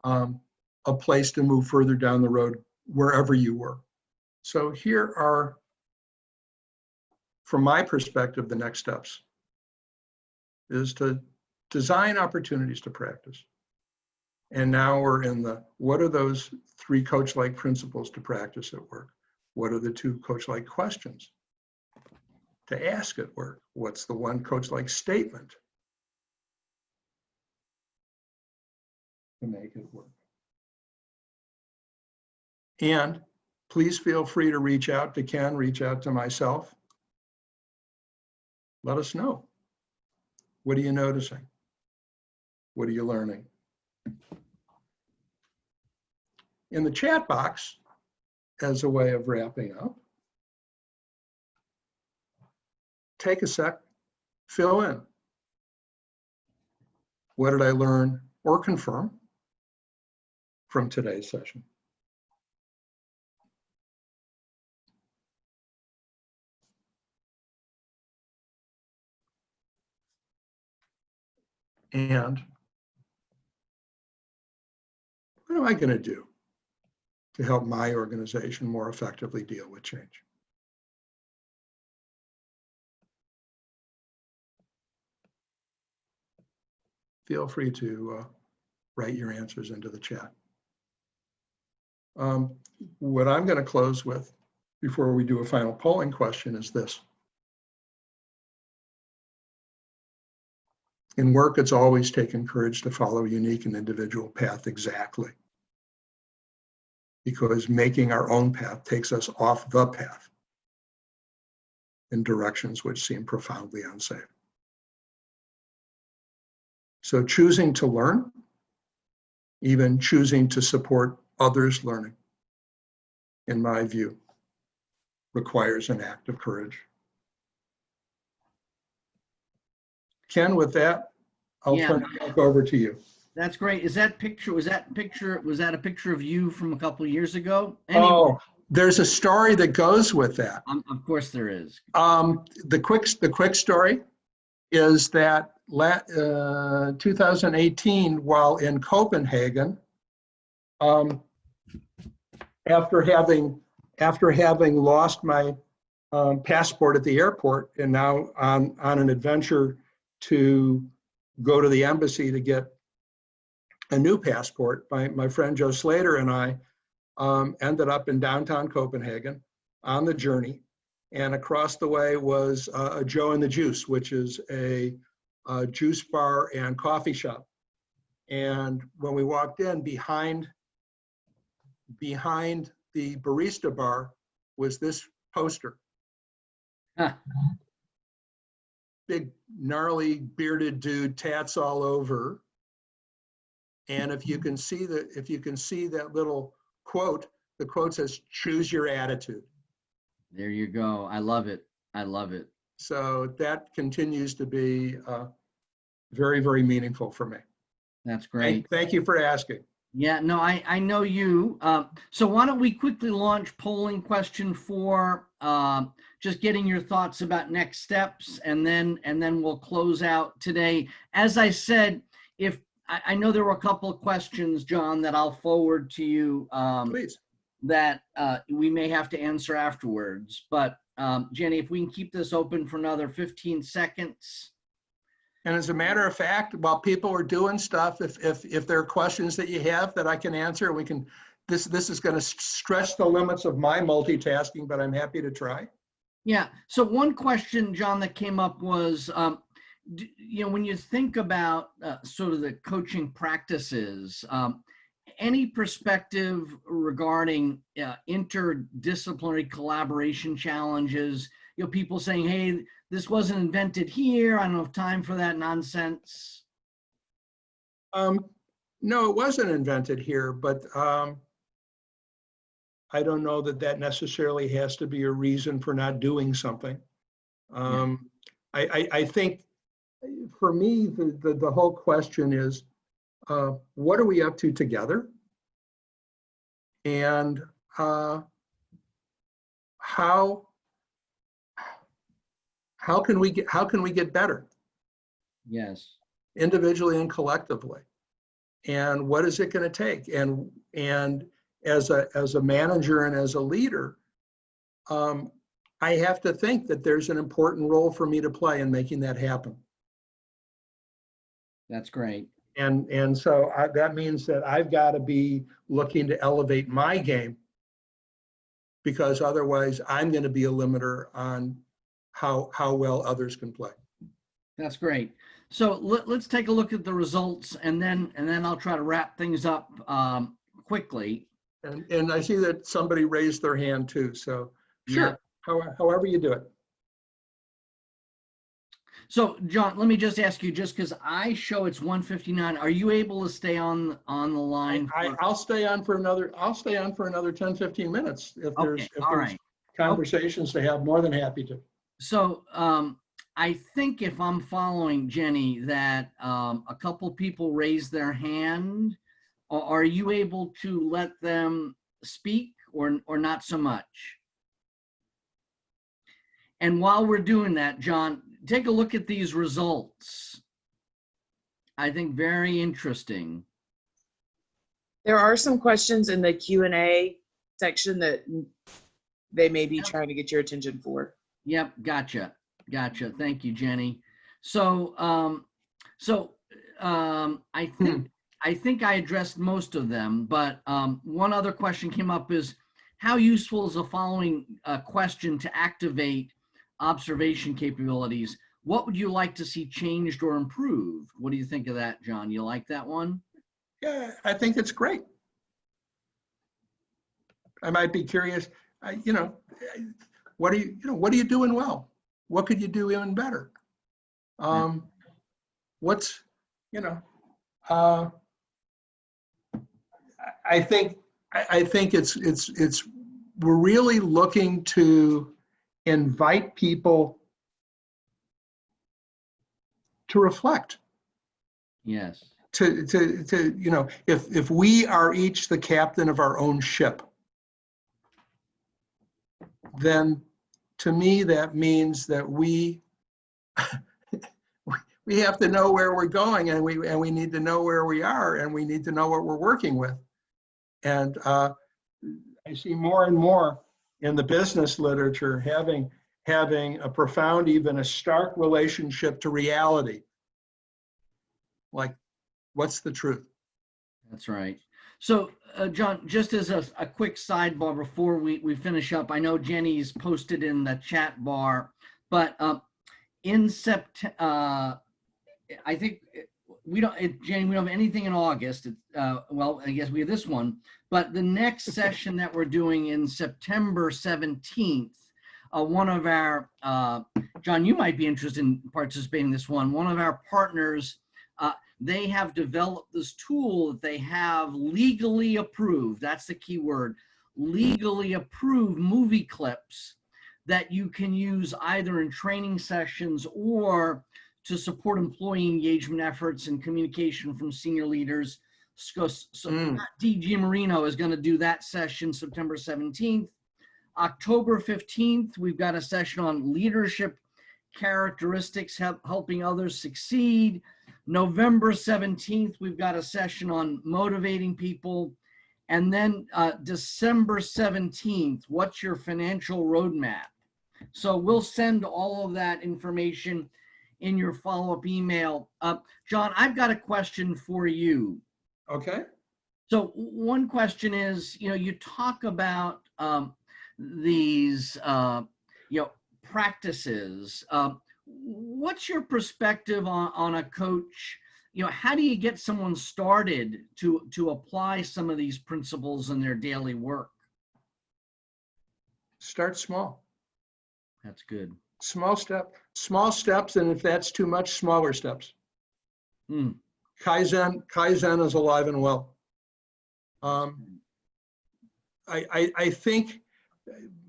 a place to move further down the road wherever you were. So here are, from my perspective, the next steps is to design opportunities to practice. And now we're in what are those 3 coach-like principles to practice at work? What are the 2 coach-like questions to ask at work? What's the 1 coach-like statement to make it work? And please feel free to reach out to Ken, reach out to myself. Let us know. What are you noticing? What are you learning? In the chat box, as a way of wrapping up, take a sec, fill in. What did I learn or confirm from today's session? And what am I going to do to help my organization more effectively deal with change? Feel free to write your answers into the chat. What I'm going to close with before we do a final polling question is this. In work, it's always taken courage to follow a unique and individual path exactly. Because making our own path takes us off the path in directions which seem profoundly unsafe. So choosing to learn, even choosing to support others' learning, in my view, requires an act of courage. Ken, with that, I'll Yeah. turn it back over to you. That's great. Was that a picture of you from a couple of years ago? Anyway, Oh, there's a story that goes with that. of course there is. The quick story is that 2018, while in Copenhagen, after having lost my passport at the airport and now on an adventure to go to the embassy to get a new passport, my friend Joe Slater and I ended up in downtown Copenhagen on the journey. And across the way was a Joe and the Juice, which is a juice bar and coffee shop. And when we walked in, behind the barista bar was this poster. Huh. Big, gnarly, bearded dude, tats all over. And if you can see that little quote, the quote says, "Choose your attitude." There you go. I love it. I love it. So that continues to be very, very meaningful for me. That's great. Thank you for asking. Yeah, no, I know you. So why don't we quickly launch polling question 4, just getting your thoughts about next steps, and then we'll close out today. As I said, if I know there were a couple of questions, John, that I'll forward to you. Please. That we may have to answer afterwards. But Jenny, if we can keep this open for another 15 seconds. And as a matter of fact, while people are doing stuff, if there are questions that you have that I can answer, we can. This is going to stretch the limits of my multitasking, but I'm happy to try. Yeah. So one question, John, that came up was, when you think about sort of the coaching practices, any perspective regarding interdisciplinary collaboration challenges? People saying, "Hey, this wasn't invented here. I don't have time for that nonsense." No, it wasn't invented here, but I don't know that necessarily has to be a reason for not doing something. I think for me, the whole question is, what are we up to together? And how can we get better? Yes. Individually and collectively. And what is it going to take? And as a manager and as a leader, I have to think that there's an important role for me to play in making that happen. That's great. And so that means that I've got to be looking to elevate my game, because otherwise I'm going to be a limiter on how well others can play. That's great. So let's take a look at the results, and then I'll try to wrap things up quickly. And I see that somebody raised their hand too. So sure, yeah. However you do it. So John, let me just ask you, just because I show it's 1:59, are you able to stay on the line? I'll stay on for another 10, 15 minutes. If there's conversations to have, more than happy to. So I think, if I'm following Jenny, that a couple people raised their hand. Are you able to let them speak, or not so much? And while we're doing that, John, take a look at these results. I think very interesting. There are some questions in the Q&A section that they may be trying to get your attention for. Yep, gotcha. Thank you, Jenny. So, I think I addressed most of them, but one other question came up: is how useful is the following question to activate observation capabilities? What would you like to see changed or improved? What do you think of that, John? You like that one? Yeah, I think it's great. I might be curious, what are you doing well? What could you do even better? What's you know, uh, I think it's we're really looking to invite people to reflect. Yes. To you know, if we are each the captain of our own ship, then to me that means that we have to know where we're going, and we need to know where we are, and we need to know what we're working with. And I see more and more in the business literature having a profound, even a stark relationship to reality. Like, what's the truth? That's right. So, John, just as a quick sidebar before we finish up, I know Jenny's posted in the chat bar, but in September, I think Jenny, we don't have anything in August. Well, I guess we have this one, but the next session that we're doing in September 17th, one of our, John, you might be interested in participating in this one. One of our partners, they have developed this tool that they have legally approved. That's the key word, legally approved movie clips that you can use either in training sessions or to support employee engagement efforts and communication from senior leaders. So D.G. Marino is going to do that session September 17th. October 15th, we've got a session on leadership characteristics, helping others succeed. November 17th, we've got a session on motivating people. And then December 17th, what's your financial roadmap? So we'll send all of that information in your follow-up email. John, I've got a question for you. Okay. So one question is, you talk about these, practices. What's your perspective on a coach? How do you get someone started to apply some of these principles in their daily work? Start small. That's good. Small steps, and if that's too much, smaller steps. Kaizen is alive and well. I think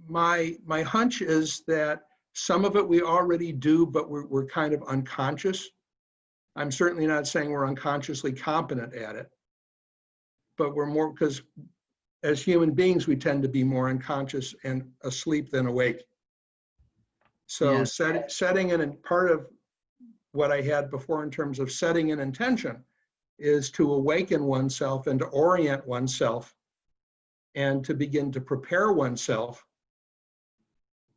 my hunch is that some of it we already do, but we're kind of unconscious. I'm certainly not saying we're unconsciously competent at it, but we're more, because as human beings, we tend to be more unconscious and asleep than awake. So Yes. setting in, and part of what I had before in terms of setting an intention is to awaken oneself and to orient oneself and to begin to prepare oneself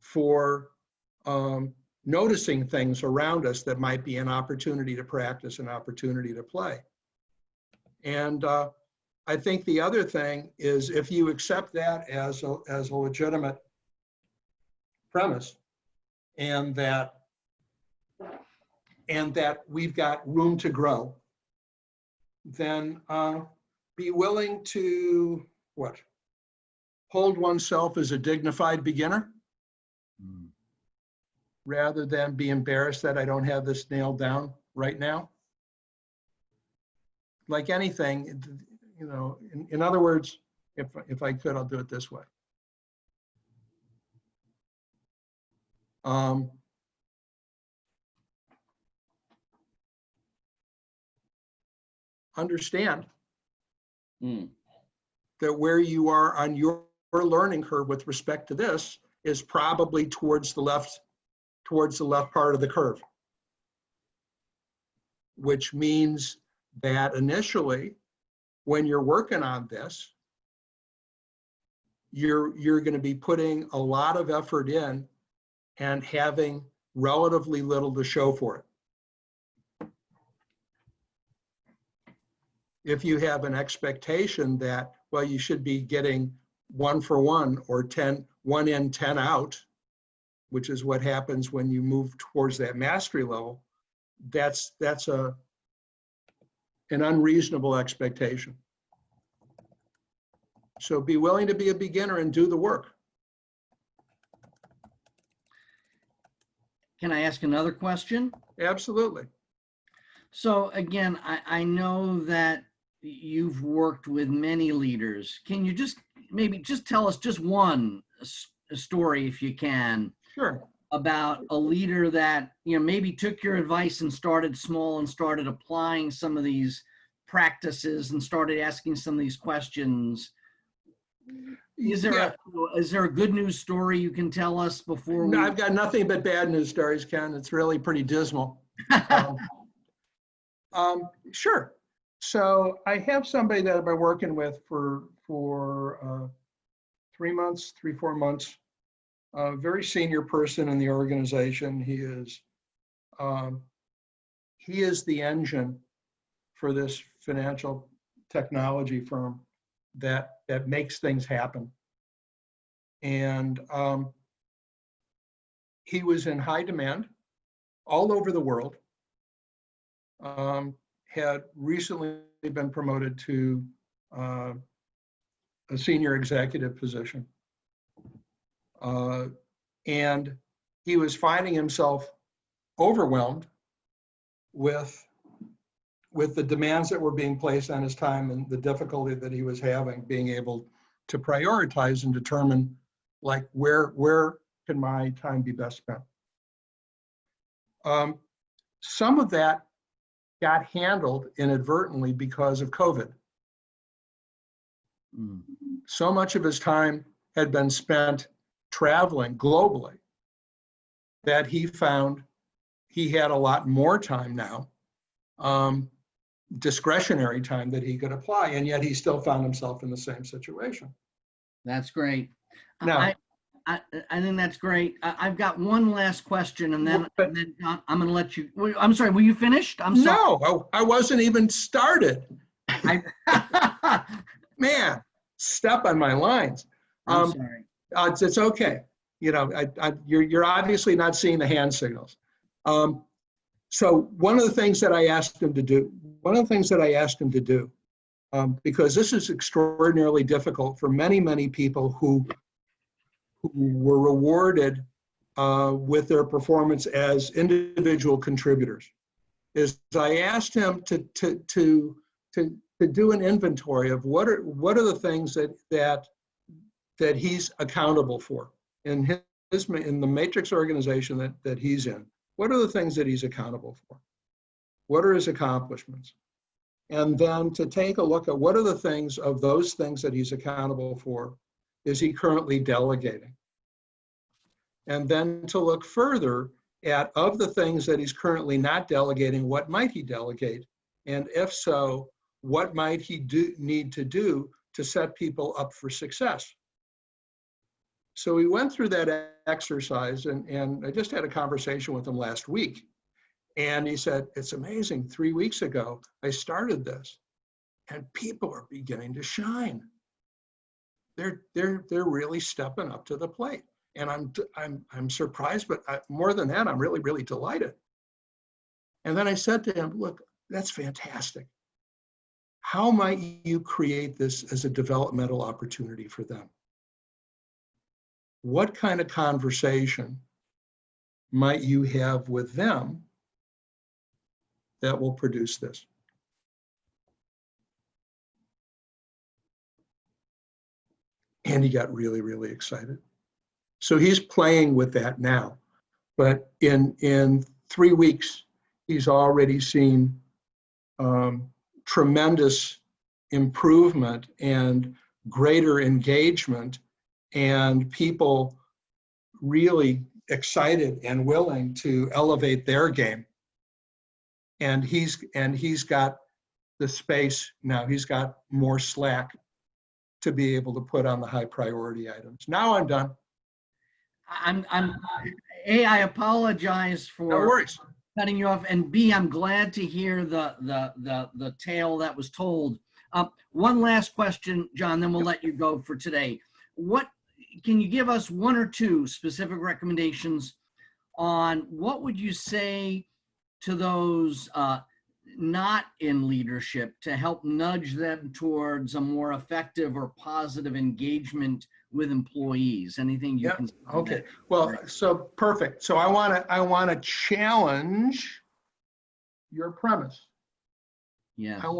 for noticing things around us that might be an opportunity to practice, an opportunity to play. And I think the other thing is, if you accept that as a legitimate premise, and that we've got room to grow, then be willing to hold oneself as a dignified beginner, rather than be embarrassed that I don't have this nailed down right now. Like anything, in other words, if I could, I'll do it this way. Understand that where you are on your learning curve with respect to this is probably towards the left part of the curve, which means that initially, when you're working on this, you're going to be putting a lot of effort in and having relatively little to show for it. If you have an expectation that, well, you should be getting 1 for 1 or 1 in, 10 out, which is what happens when you move towards that mastery level, that's an unreasonable expectation. So be willing to be a beginner and do the work. Can I ask another question? Absolutely. So again, I know that you've worked with many leaders. Can you just maybe just tell us just one story, if you can, Sure. about a leader that, you know, maybe took your advice and started small and started applying some of these practices and started asking some of these questions? Yeah, Is there a good news story you can tell us before no, we? I've got nothing but bad news stories, Ken. It's really pretty dismal. Um, sure. So I have somebody that I've been working with for 3 months, 4 months. A very senior person in the organization. Um, he is the engine for this financial technology firm that makes things happen. And he was in high demand all over the world. Had recently been promoted to a senior executive position. And he was finding himself overwhelmed with the demands that were being placed on his time and the difficulty that he was having being able to prioritize and determine, like, where can my time be best spent. Some of that got handled inadvertently because of COVID. So much of his time had been spent traveling globally that he found he had a lot more time now, discretionary time that he could apply, and yet he still found himself in the same situation. That's great. Now, I think that's great. I've got one last question, and then John, I'm going to let you. I'm sorry. Were you finished? I'm sorry. No, I wasn't even started. I, Man, step on my lines. I'm sorry. It's okay. You know, you're obviously not seeing the hand signals. So one of the things that I asked him to do, because this is extraordinarily difficult for many, many people who were rewarded with their performance as individual contributors, is I asked him to do an inventory of what are the things that he's accountable for in the matrix organization that he's in. What are the things that he's accountable for? What are his accomplishments? And then to take a look at what are the things of those things that he's accountable for is he currently delegating? And then to look further at, of the things that he's currently not delegating, what might he delegate? And if so, what might he need to do to set people up for success? So we went through that exercise, and I just had a conversation with him last week. And he said, it's amazing, 3 weeks ago, I started this, and people are beginning to shine. They're really stepping up to the plate. And I'm surprised, but more than that, I'm really, really delighted. And then I said to him, look, that's fantastic. How might you create this as a developmental opportunity for them? What kind of conversation might you have with them that will produce this? And he got really, really excited. So he's playing with that now. But in 3 weeks, he's already seen tremendous improvement and greater engagement, and people really excited and willing to elevate their game. And he's got the space now. He's got more slack to be able to put on the high priority items. Now I'm done. I apologize for No worries. cutting you off, and B, I'm glad to hear the tale that was told. One last question, John, then we'll let you go for today. What can you give us one or two specific recommendations on what would you say to those not in leadership to help nudge them towards a more effective or positive engagement with employees? Anything you can say? Okay. Well, so perfect. So I want to challenge your premise. Yes. Of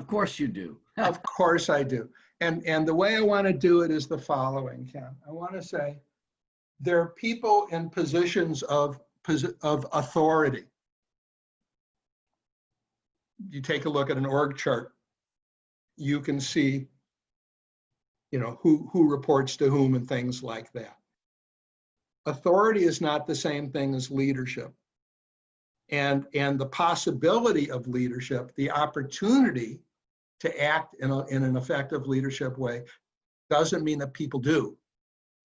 course you do. Of course I do. And the way I want to do it is the following, Ken. I want to say there are people in positions of authority. You take a look at an org chart, you can see, you know, who reports to whom and things like that. Authority is not the same thing as leadership. And the possibility of leadership, the opportunity to act in an effective leadership way, doesn't mean that people do.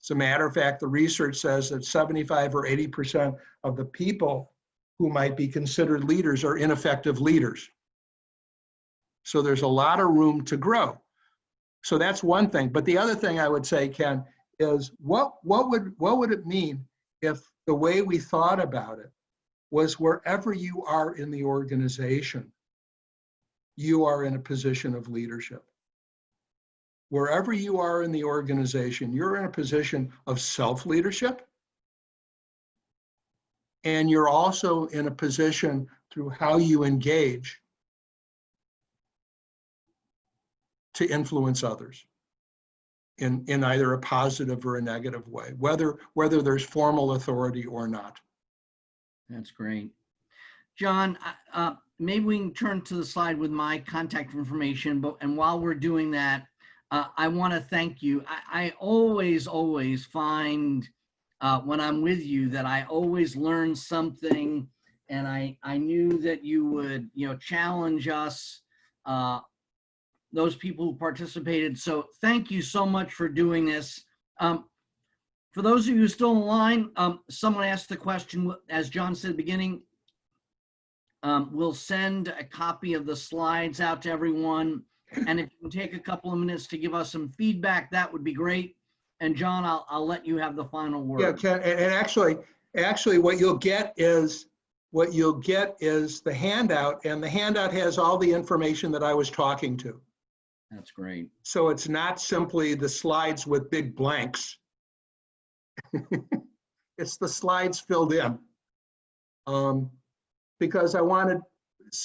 As a matter of fact, the research says that 75 or 80% of the people who might be considered leaders are ineffective leaders. So there's a lot of room to grow. So that's one thing. But the other thing I would say, Ken, is what would it mean if the way we thought about it was wherever you are in the organization, you are in a position of leadership. Wherever you are in the organization, you're in a position of self-leadership, and you're also in a position through how you engage to influence others in either a positive or a negative way, whether there's formal authority or not. That's great. John, maybe we can turn to the slide with my contact information, and while we're doing that, I want to thank you. I always find when I'm with you that I always learn something, and I knew that you would, you know, challenge us, those people who participated. So thank you so much for doing this. For those of you still in line, someone asked the question, as John said at the beginning, we'll send a copy of the slides out to everyone. And if you can take a couple of minutes to give us some feedback, that would be great. And John, I'll let you have the final word. Yeah, Ken, and actually what you'll get is the handout, and the handout has all the information that I was talking to. That's great. So it's not simply the slides with big blanks. It's the slides filled in. Because I wanted,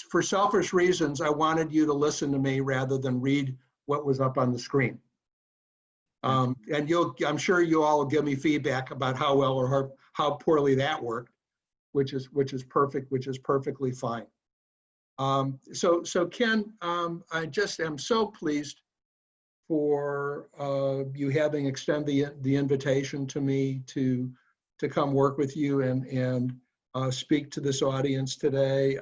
for selfish reasons, I wanted you to listen to me rather than read what was up on the screen. And I'm sure you all will give me feedback about how well or how poorly that worked, which is perfect, which is perfectly fine. So Ken, I just am so pleased for you having extended the invitation to me to come work with you and speak to this audience today.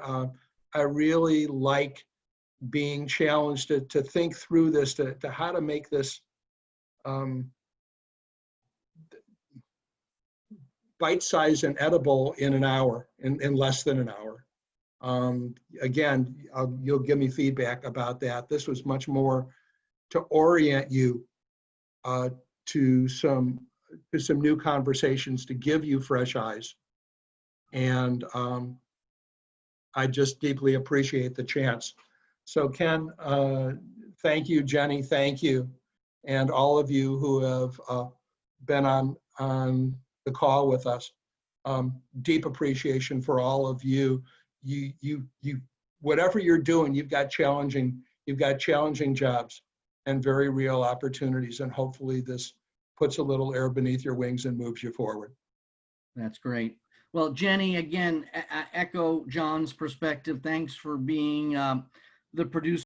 I really like being challenged to think through this, to how to make this bite-sized and edible in an hour, in less than an hour. Again, you'll give me feedback about that. This was much more to orient you to some new conversations, to give you fresh eyes. And I just deeply appreciate the chance. So Ken, thank you, Jenny, thank you. And all of you who have been on the call with us. Deep appreciation for all of you. You whatever you're doing, you've got challenging jobs and very real opportunities, and hopefully this puts a little air beneath your wings and moves you forward. That's great. Well, Jenny, again, echo John's perspective. Thanks for being the producer